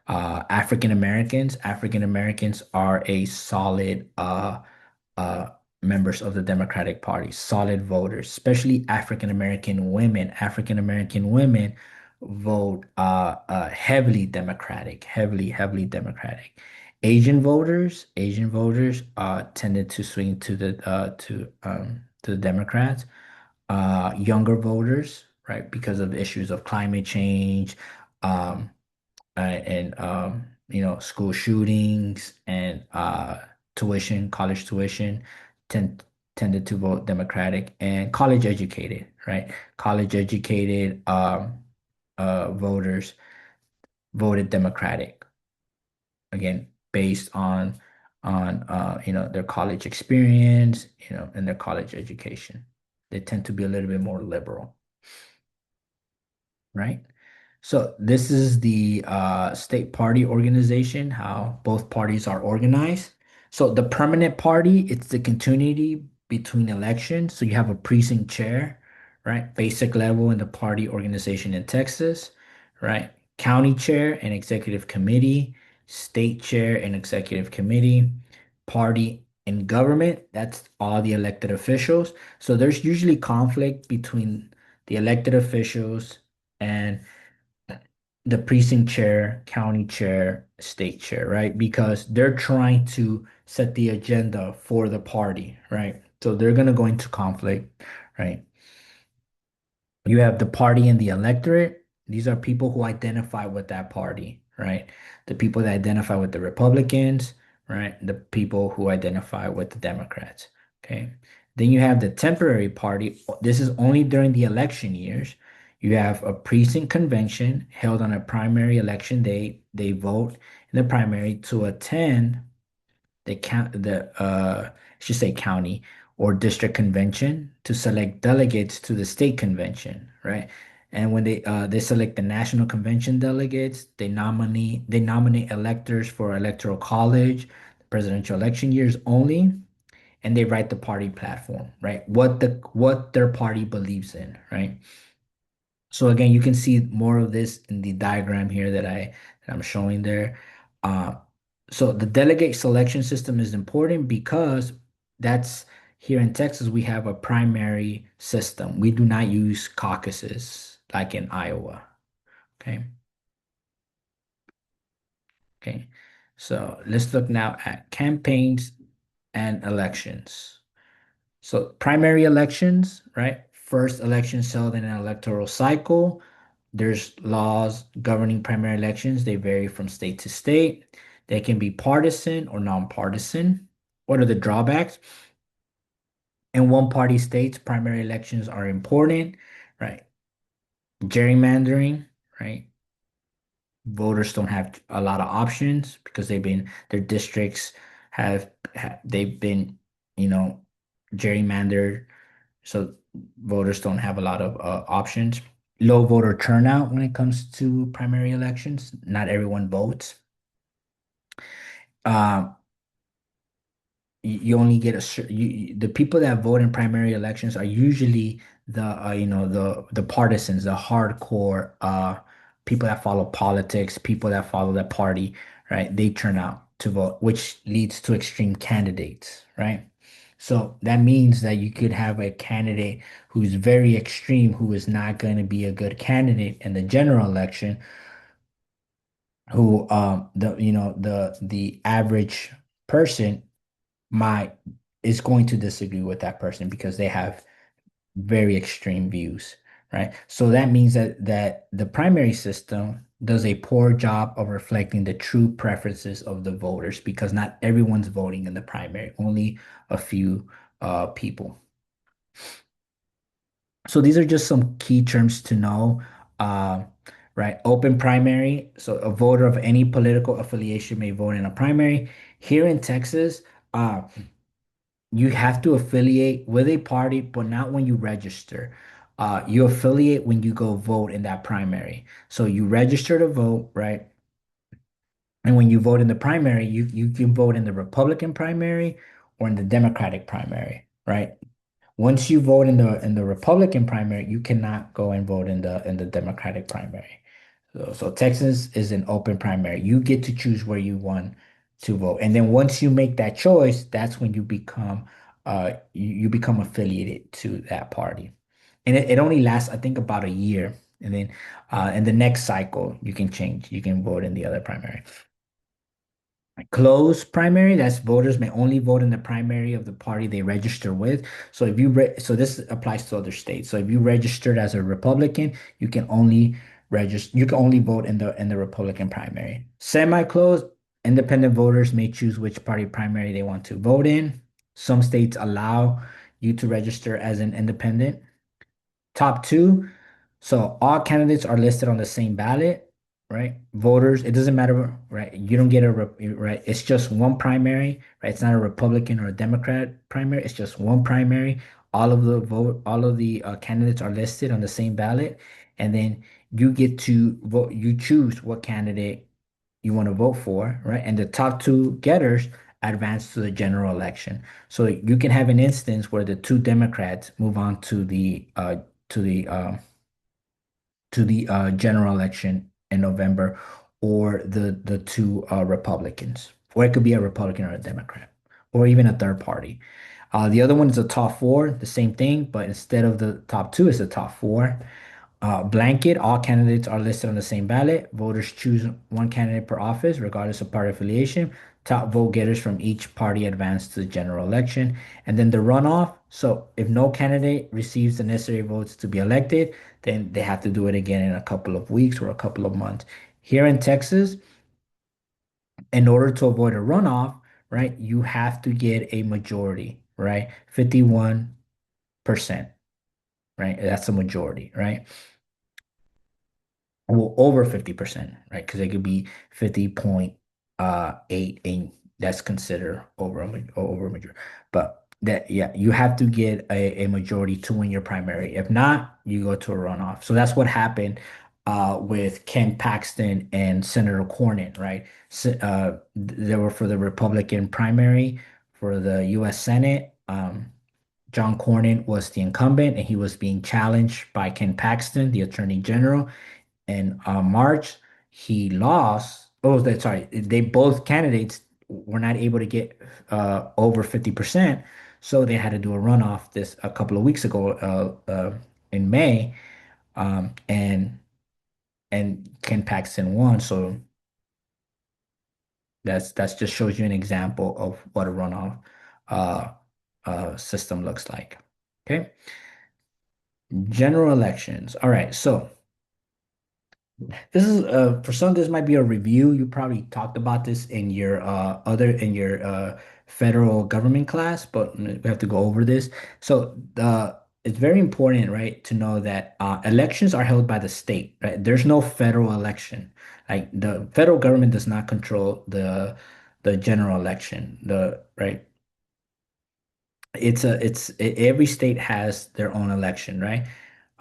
African Americans are a solid uh, members of the Democratic Party, solid voters, especially African American women. African American women vote heavily Democratic, heavily Democratic. Asian voters tended to swing to the Democrats. Younger voters, right, because of issues of climate change, um, and school shootings and college tuition tend tended to vote Democratic, and college educated, right? College educated voters voted Democratic, again based on on their college experience, and their college education. They tend to be a little bit more liberal, right? So this is the state party organization, how both parties are organized. So the permanent party, it's the continuity between elections. So you have a precinct chair, right? Basic level in the party organization in Texas, right? County chair and executive committee, state chair and executive committee, party and government. That's all the elected officials. So there's usually conflict between the elected officials and the precinct chair, county chair, state chair, right? Because they're trying to set the agenda for the party, right? So they're going to go into conflict, right? You have the party and the electorate. These are people who identify with that party, right? The people that identify with the Republicans, right? The people who identify with the Democrats, okay? Then you have the temporary party. This is only during the election years. You have a precinct convention held on a primary election day. They vote in the primary to attend the I should say county or district convention to select delegates to the state convention, right? And when they select the national convention delegates, they nominate electors for electoral college, presidential election years only, and they write the party platform, right? What their party believes in, right? So again, you can see more of this in the diagram here that I'm showing there. Uh, so the delegate selection system is important because that's here in Texas, we have a primary system. We do not use caucuses like in Iowa. Okay. Okay. So let's look now at campaigns and elections. So primary elections, right? First elections held in an electoral cycle. There's laws governing primary elections. They vary from state to state. They can be partisan or nonpartisan. What are the drawbacks? In one-party states, primary elections are important, right? Gerrymandering, right? Voters don't have a lot of options because their districts they've been, you know, gerrymandered, so voters don't have a lot of options. Low voter turnout when it comes to primary elections. Not everyone votes. Uh, you only get the people that vote in primary elections are usually the partisans, the hardcore people that follow politics, people that follow the party, right? They turn out to vote, which leads to extreme candidates, right? So that means that you could have a candidate who's very extreme, who is not going to be a good candidate in the general election, who the average person might is going to disagree with that person because they have very extreme views, right? So that means that the primary system does a poor job of reflecting the true preferences of the voters because not everyone's voting in the primary, only a few people. So these are just some key terms to know. Uh, right? Open primary. So a voter of any political affiliation may vote in a primary. Here in Texas, uh, you have to affiliate with a party, but not when you register. You affiliate when you go vote in that primary. So you register to vote, right? And when you vote in the primary, you can vote in the Republican primary or in the Democratic primary, right? Once you vote in the Republican primary, you cannot go and vote in the Democratic primary. So Texas is an open primary. You get to choose where you want to vote. And then once you make that choice, that's when you become affiliated to that party. And it only lasts, I think, about a year. And then in the next cycle, you can change. You can vote in the other primary. Closed primary, that's voters may only vote in the primary of the party they register with. So if so this applies to other states. So if you registered as a Republican, you can only vote in the Republican primary. Semi-closed, independent voters may choose which party primary they want to vote in. Some states allow you to register as an independent. Top two, so all candidates are listed on the same ballot. right? Voters, it doesn't matter, right? You don't get right. It's just one primary, right? It's not a Republican or a Democrat primary. It's just one primary. All of the candidates are listed on the same ballot, and then you get to vote. You choose what candidate you want to vote for, right? And the top two getters advance to the general election. So you can have an instance where the two Democrats move on to the general election in November, or the two Republicans, or it could be a Republican or a Democrat, or even a third party. The other one is a top four, the same thing, but instead of the top two, it's the top four. Blanket, all candidates are listed on the same ballot. Voters choose one candidate per office, regardless of party affiliation. Top vote getters from each party advance to the general election. And then the runoff. So if no candidate receives the necessary votes to be elected, then they have to do it again in a couple of weeks or a couple of months. Here in Texas, in order to avoid a runoff, right, you have to get a majority, right? 51%, right? That's a majority, right? Well, over 50%, right? Because it could be 50.8, and that's considered over a majority. But that, yeah, you have to get a majority to win your primary. If not, you go to a runoff. So that's what happened with Ken Paxton and Senator Cornyn, right? So, they were for the Republican primary for the U.S. Senate. John Cornyn was the incumbent, and he was being challenged by Ken Paxton, the Attorney General. In March, he lost. Oh, sorry. They both candidates were not able to get over 50%, so they had to do a runoff this a couple of weeks ago in May, and Ken Paxton won. So that's just shows you an example of what a runoff uh, system looks like. Okay, general elections. All right, so. This is for some this might be a review. You probably talked about this in your federal government class, but we have to go over this. So it's very important, right, to know that elections are held by the state, right? There's no federal election. Like the federal government does not control the general election. The right every state has their own election, right?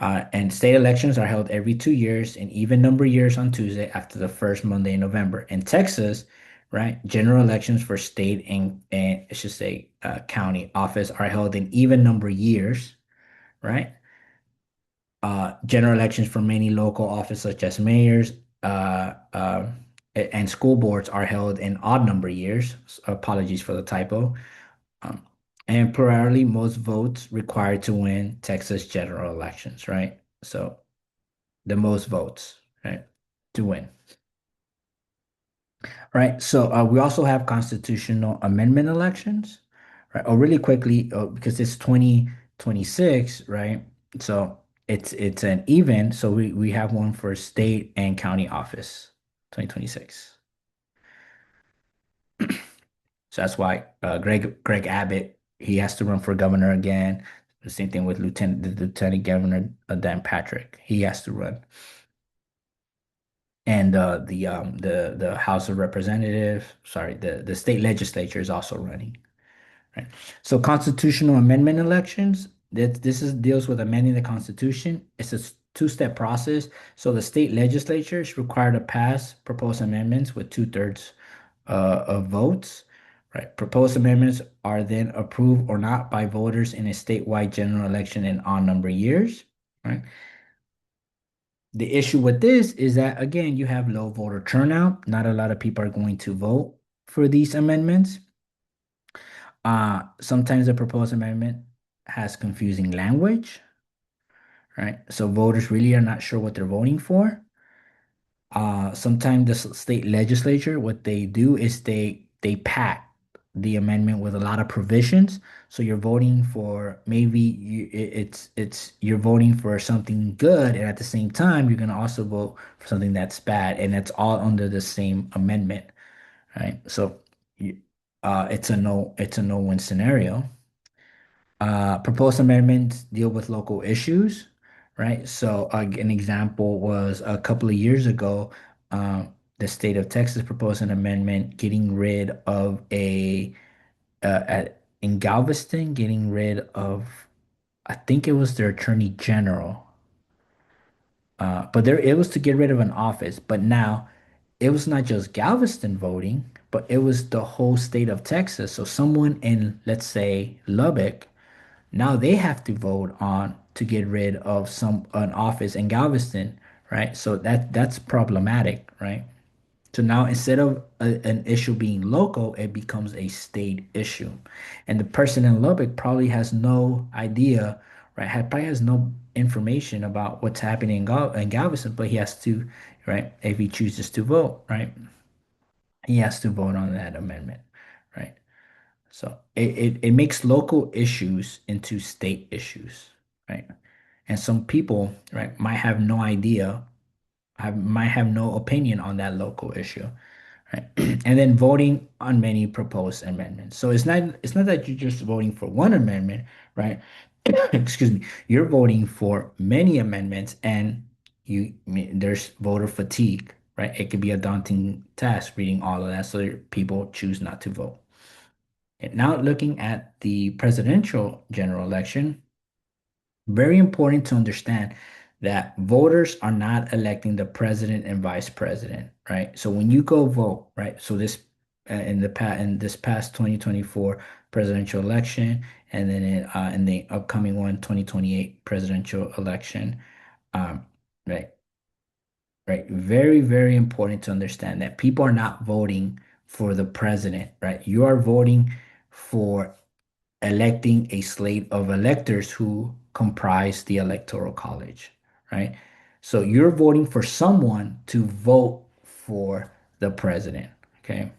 And state elections are held every 2 years in even number years on Tuesday after the first Monday in November. In Texas, right, general elections for state and I should say county office are held in even number years, right? General elections for many local offices such as mayors uh, uh, and school boards are held in odd number years. Apologies for the typo. Um, and plurality, most votes required to win Texas general elections, right? So the most votes, right, to win. Right. So we also have constitutional amendment elections, right? Oh, really quickly, because it's 2026, right? So it's an even. So we have one for state and county office, 2026. So that's why Greg Abbott, he has to run for governor again. The same thing with Lieutenant Governor Dan Patrick. He has to run. And the House of Representatives, sorry, the state legislature is also running. Right. So constitutional amendment elections, this is deals with amending the Constitution. It's a two-step process. So the state legislature is required to pass proposed amendments with two-thirds of votes. Right. Proposed amendments are then approved or not by voters in a statewide general election in odd number years. Right. The issue with this is that, again, you have low voter turnout. Not a lot of people are going to vote for these amendments. Sometimes the proposed amendment has confusing language, right? So voters really are not sure what they're voting for. Sometimes the state legislature, what they do is they pack the amendment with a lot of provisions. So you're voting for maybe it's you're voting for something good, and at the same time you're gonna also vote for something that's bad, and it's all under the same amendment, right? So you, it's a no-win scenario. Proposed amendments deal with local issues, right? So an example was a couple of years ago. the state of Texas proposed an amendment getting rid of in Galveston, getting rid of, I think it was their attorney general. But there it was to get rid of an office. But now it was not just Galveston voting, but it was the whole state of Texas. So someone in, let's say, Lubbock, now they have to vote on to get rid of some an office in Galveston, right? So that's problematic, right? So now instead of an issue being local, it becomes a state issue. And the person in Lubbock probably has no idea, right? Probably has no information about what's happening in Galveston, but he has to, right? If he chooses to vote, right? He has to vote on that amendment, right? So it makes local issues into state issues, right? And some people, right, might have no idea, might have no opinion on that local issue, right? And then voting on many proposed amendments. So it's not that you're just voting for one amendment, right? Excuse me. You're voting for many amendments, and there's voter fatigue, right? It could be a daunting task reading all of that, so people choose not to vote. And now looking at the presidential general election, very important to understand that voters are not electing the president and vice president, right? So when you go vote, right? So this in this past 2024 presidential election, and then in the upcoming one, 2028 presidential election, um, right, right. Very, very important to understand that people are not voting for the president, right? You are voting for electing a slate of electors who comprise the electoral college, right? So you're voting for someone to vote for the president, okay?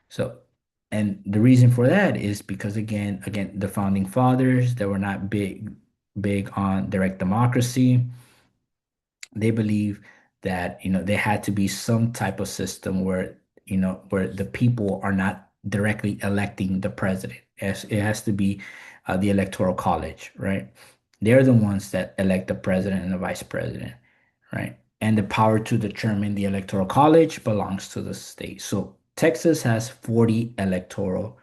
So, and the reason for that is because again, the founding fathers, they were not big on direct democracy. They believe that there had to be some type of system where where the people are not directly electing the president. It has to be the electoral college, right? They're the ones that elect the president and the vice president, right? And the power to determine the electoral college belongs to the state. So Texas has 40 electors,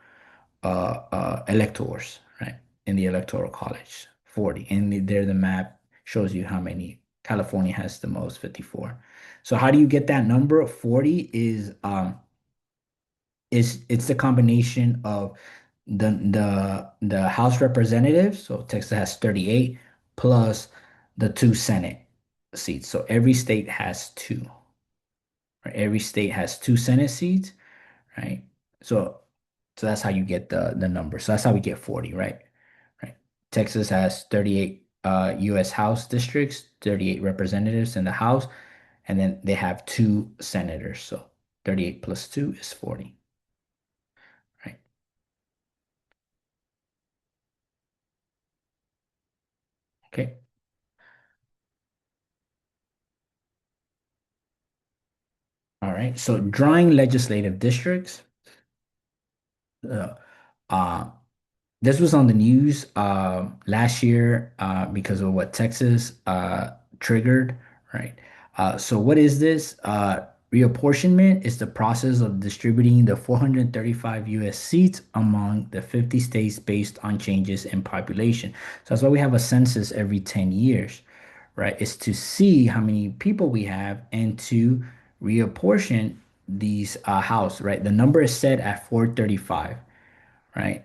right, in the electoral college, 40. And there the map shows you how many. California has the most, 54. So how do you get that number? 40 is it's the combination of the House representatives. So Texas has 38 plus the two Senate seats. So every state has two, right? Every state has two Senate seats, right? So so that's how you get the number. So that's how we get 40, right? Right. Texas has 38 US House districts, 38 representatives in the House, and then they have two senators. So 38 plus 2 is 40, right? Okay. All right. So drawing legislative districts. Uh, uh, This was on the news last year because of what Texas triggered, right? So what is this? Reapportionment is the process of distributing the 435 U.S. seats among the 50 states based on changes in population. So that's why we have a census every 10 years, right? It's to see how many people we have and to reapportion these house, right? The number is set at 435, right?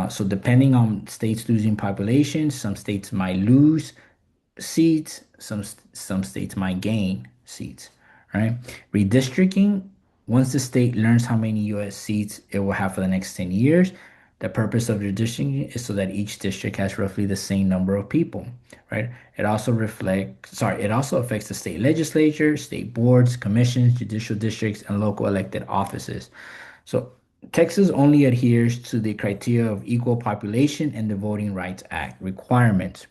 So depending on states losing population, some states might lose seats, some states might gain seats, right? Redistricting, once the state learns how many US seats it will have for the next 10 years, the purpose of redistricting is so that each district has roughly the same number of people, right? It also affects the state legislature, state boards, commissions, judicial districts, and local elected offices. So Texas only adheres to the criteria of equal population and the Voting Rights Act requirements.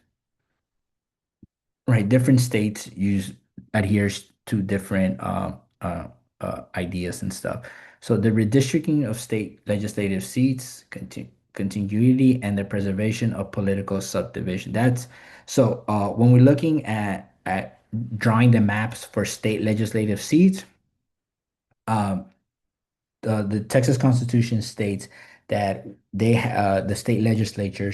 Right, different states use adheres to different ideas and stuff. So the redistricting of state legislative seats, continuity, and the preservation of political subdivision. That's so when we're looking at drawing the maps for state legislative seats. Um, the Texas Constitution states that the state legislature,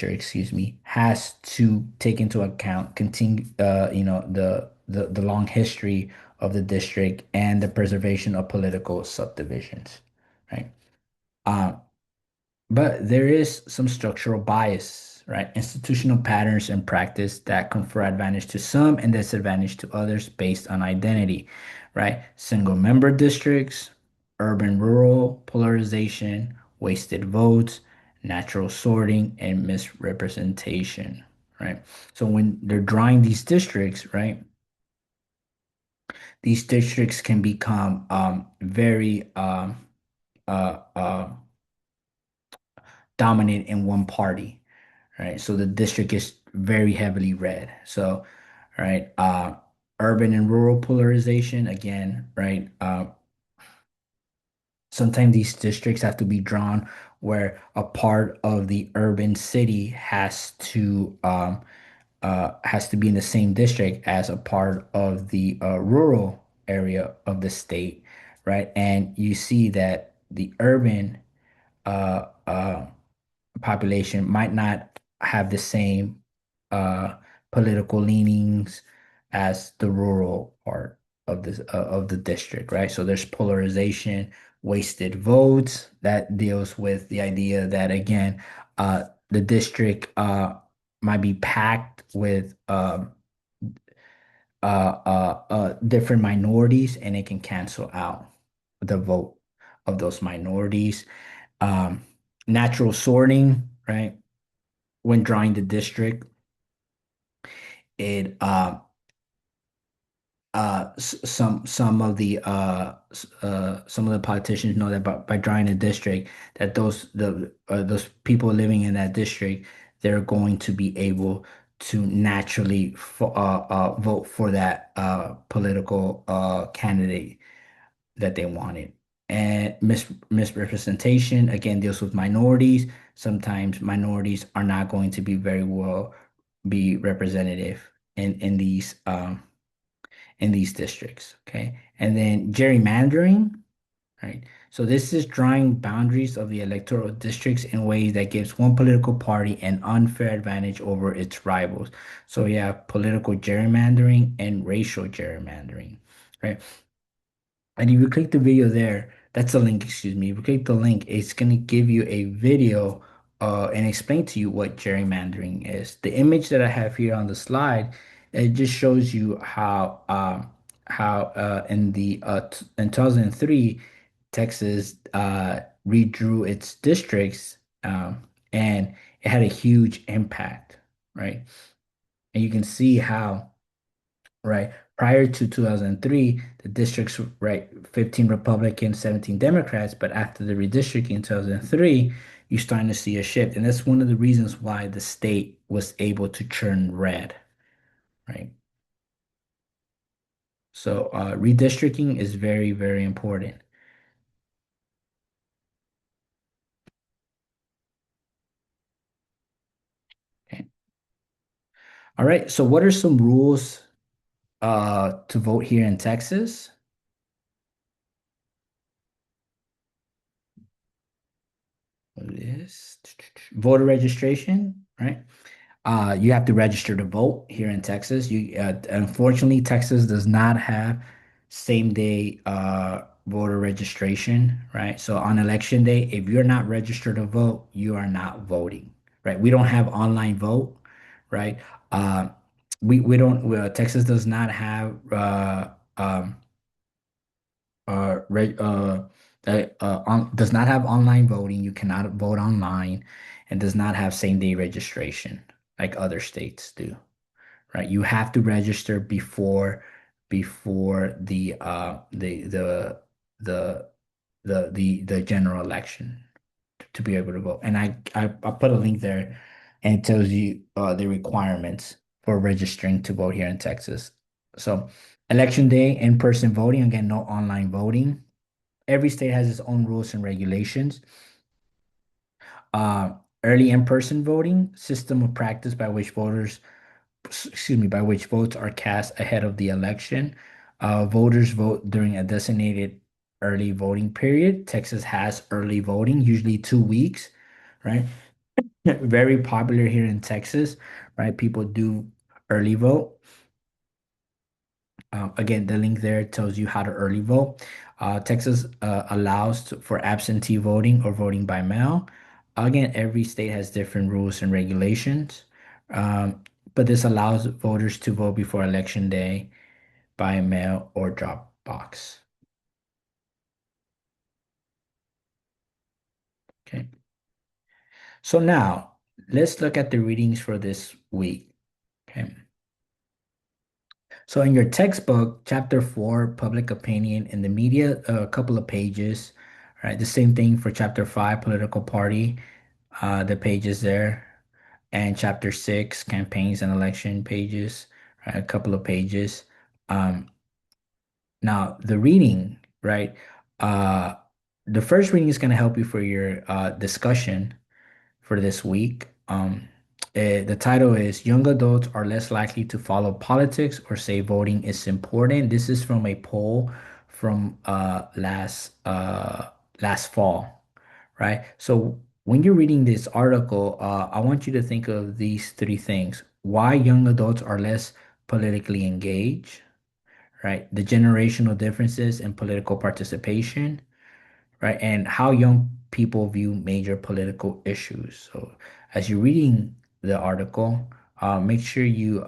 excuse me, has to take into account continue the long history of the district and the preservation of political subdivisions, right? Uh, but there is some structural bias, right? Institutional patterns and practice that confer advantage to some and disadvantage to others based on identity, right? Single member districts, urban rural polarization, wasted votes, natural sorting, and misrepresentation, right? So when they're drawing these districts, right, these districts can become very uh, uh, dominant in one party, right? So the district is very heavily red. So, right, urban and rural polarization again, right? Sometimes these districts have to be drawn where a part of the urban city has to be in the same district as a part of the rural area of the state, right? And you see that the urban uh, uh, population might not have the same uh, political leanings as the rural part of the district, right? So there's polarization, wasted votes that deals with the idea that again, the district might be packed with different minorities, and it can cancel out the vote of those minorities. Um, Natural sorting, right? When drawing the district, it some of the politicians know that by drawing a district that those people living in that district, they're going to be able to naturally vote for that political candidate that they wanted. And misrepresentation again deals with minorities. Sometimes minorities are not going to be very well be representative in these districts. Okay. And then gerrymandering, right? So this is drawing boundaries of the electoral districts in ways that gives one political party an unfair advantage over its rivals. So you have political gerrymandering and racial gerrymandering, right? And if you click the video there, that's a link, excuse me. If you click the link, it's going to give you a video and explain to you what gerrymandering is. The image that I have here on the slide, it just shows you how in 2003, Texas redrew its districts and it had a huge impact, right? And you can see how right? Prior to 2003, the districts, right, 15 Republicans, 17 Democrats, but after the redistricting in 2003, you're starting to see a shift. And that's one of the reasons why the state was able to turn red, right? So redistricting is very, very important. Okay. All right. So what are some rules to vote here in Texas? This voter registration, right? You have to register to vote here in Texas. Unfortunately, Texas does not have same day voter registration, right? So on election day, if you're not registered to vote, you are not voting, right? We don't have online vote, right? Uh, we don't. Texas does not have reg does not have online voting. You cannot vote online, and does not have same day registration like other states do, right? You have to register before the the general election to be able to vote. And I put a link there, and it tells you the requirements for registering to vote here in Texas. So election day, in-person voting, again, no online voting. Every state has its own rules and regulations. Uh, Early in-person voting, system of practice by which voters excuse me, by which votes are cast ahead of the election. Voters vote during a designated early voting period. Texas has early voting, usually 2 weeks, right? Very popular here in Texas, right? People do early vote. Again, the link there tells you how to early vote. Texas allows for absentee voting or voting by mail. Again, every state has different rules and regulations, um, but this allows voters to vote before election day by mail or drop box. Okay. So now let's look at the readings for this week. Okay. So in your textbook, chapter 4, public opinion in the media, a couple of pages, right? The same thing for chapter 5, political party, the pages there, and chapter 6, campaigns and election pages, right? A couple of pages. Um, Now the reading, right? Uh, the first reading is going to help you for your discussion for this week. The title is Young Adults Are Less Likely to Follow Politics or Say Voting is Important. This is from a poll from last fall, right? So when you're reading this article, I want you to think of these three things. Why young adults are less politically engaged, right? The generational differences in political participation, right? And how young people view major political issues. So, as you're reading the article, make sure you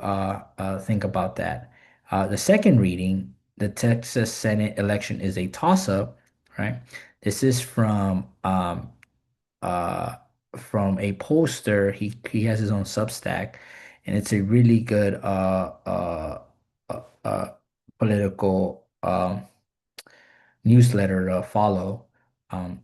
think about that. The second reading, the Texas Senate election is a toss-up, right? This is uh, from a poster. He has his own Substack, and it's a really good uh, uh, political newsletter to follow. Um,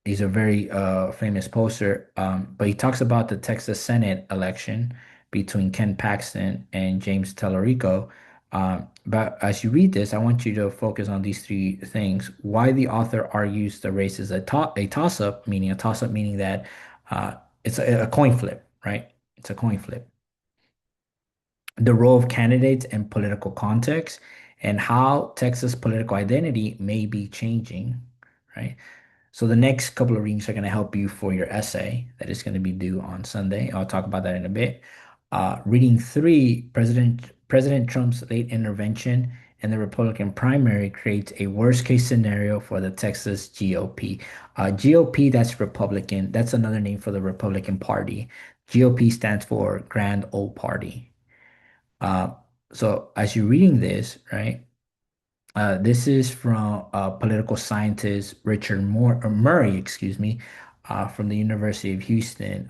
He's a very famous poster, but he talks about the Texas Senate election between Ken Paxton and James Tallarico. But as you read this, I want you to focus on these three things. Why the author argues the race is a toss-up, meaning that uh, it's a coin flip, right? It's a coin flip. The role of candidates and political context, and how Texas political identity may be changing, right? So the next couple of readings are going to help you for your essay that is going to be due on Sunday. I'll talk about that in a bit. Reading 3, President Trump's late intervention in the Republican primary creates a worst case scenario for the Texas GOP. GOP, that's Republican. That's another name for the Republican Party. GOP stands for Grand Old Party. Uh, so as you're reading this, right? This is from political scientist Richard Murray, excuse me, from the University of Houston.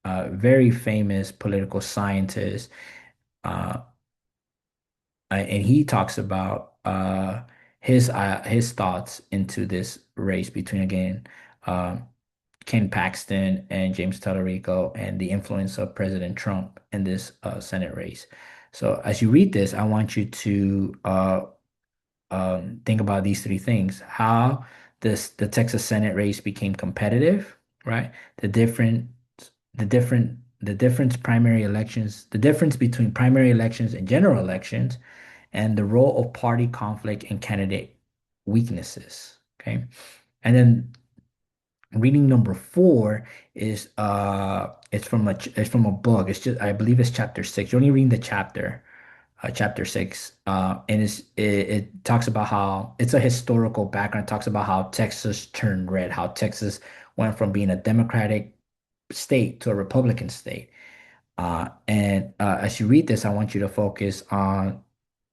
Very famous political scientist, uh, and he talks about his thoughts into this race between again uh, Ken Paxton and James Tallarico and the influence of President Trump in this Senate race. So as you read this, I want you to think about these three things. How the Texas Senate race became competitive, right? The difference primary elections, the difference between primary elections and general elections, and the role of party conflict and candidate weaknesses. Okay. And then reading number 4 is it's from a book. It's just I believe it's chapter 6. You're only reading the chapter 6, and it talks about how it's a historical background. It talks about how Texas turned red, how Texas went from being a Democratic state to a Republican state. And as you read this, I want you to focus on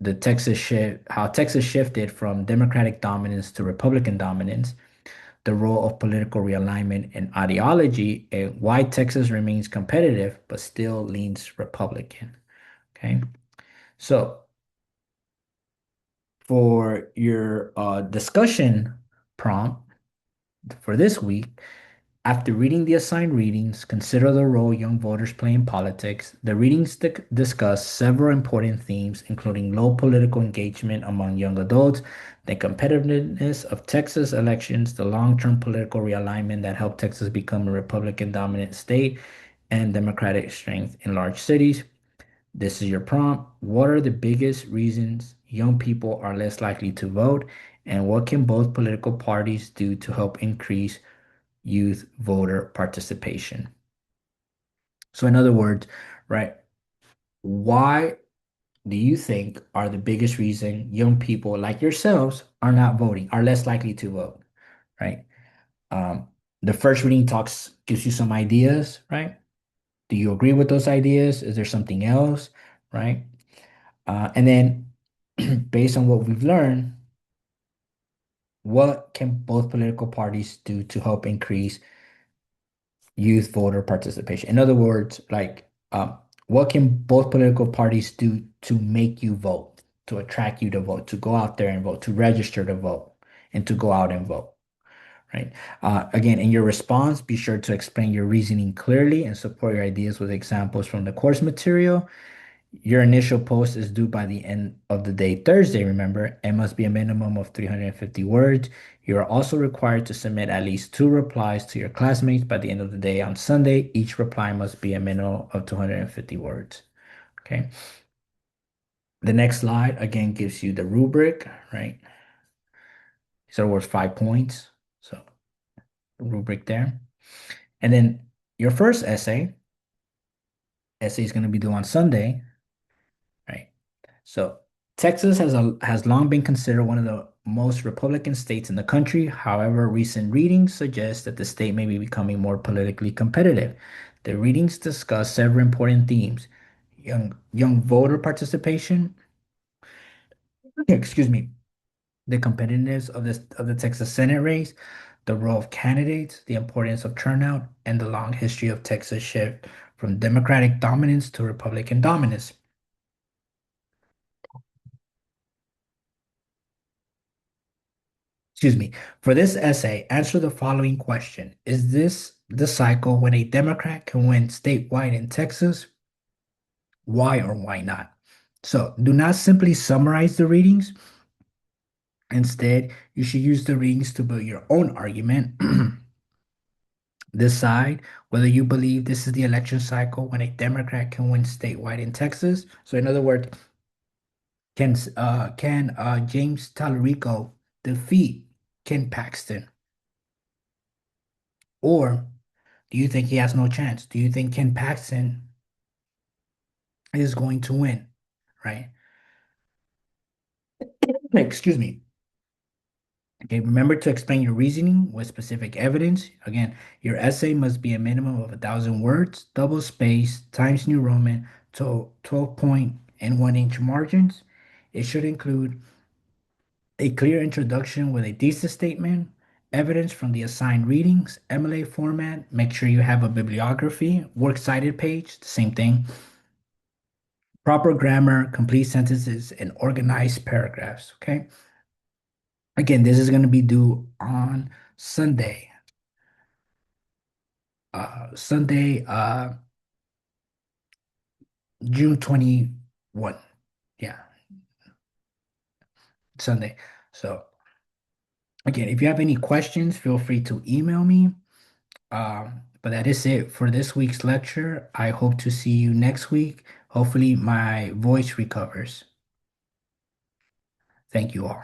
the Texas shift, how Texas shifted from Democratic dominance to Republican dominance, the role of political realignment and ideology, and why Texas remains competitive but still leans Republican. Okay. So for your discussion prompt for this week, after reading the assigned readings, consider the role young voters play in politics. The readings discuss several important themes, including low political engagement among young adults, the competitiveness of Texas elections, the long-term political realignment that helped Texas become a Republican dominant state, and democratic strength in large cities. This is your prompt. What are the biggest reasons young people are less likely to vote? And what can both political parties do to help increase youth voter participation? So, in other words, right, why do you think are the biggest reason young people like yourselves are not voting, are less likely to vote, right? Um, the first reading talks gives you some ideas, right? Do you agree with those ideas? Is there something else, right? And then, based on what we've learned, what can both political parties do to help increase youth voter participation? In other words, like, what can both political parties do to make you vote, to attract you to vote, to go out there and vote, to register to vote, and to go out and vote, right? Again, in your response, be sure to explain your reasoning clearly and support your ideas with examples from the course material. Your initial post is due by the end of the day Thursday, remember, and must be a minimum of 350 words. You are also required to submit at least two replies to your classmates by the end of the day on Sunday. Each reply must be a minimum of 250 words. Okay. The next slide again gives you the rubric, right? These are worth 5 points. So, rubric there. And then your first essay is going to be due on Sunday, right? So Texas has long been considered one of the most Republican states in the country. However, recent readings suggest that the state may be becoming more politically competitive. The readings discuss several important themes: young voter participation, excuse me, the competitiveness of the Texas Senate race, the role of candidates, the importance of turnout, and the long history of Texas shift from Democratic dominance to Republican dominance. Excuse me. For this essay, answer the following question. Is this the cycle when a Democrat can win statewide in Texas? Why or why not? So do not simply summarize the readings. Instead, you should use the readings to build your own argument. Decide whether you believe this is the election cycle when a Democrat can win statewide in Texas. So in other words, can James Tallarico defeat Ken Paxton? Or do you think he has no chance? Do you think Ken Paxton is going to win? Right? Excuse me. Okay, remember to explain your reasoning with specific evidence. Again, your essay must be a minimum of 1,000 words, double space, Times New Roman, to 12 point and 1 inch margins. It should include a clear introduction with a thesis statement, evidence from the assigned readings, MLA format. Make sure you have a bibliography, works cited page, the same thing. Proper grammar, complete sentences, and organized paragraphs. Okay. Again, this is going to be due on Sunday. Sunday, June 21. Yeah, Sunday. So again, if you have any questions, feel free to email me. But that is it for this week's lecture. I hope to see you next week. Hopefully my voice recovers. Thank you all.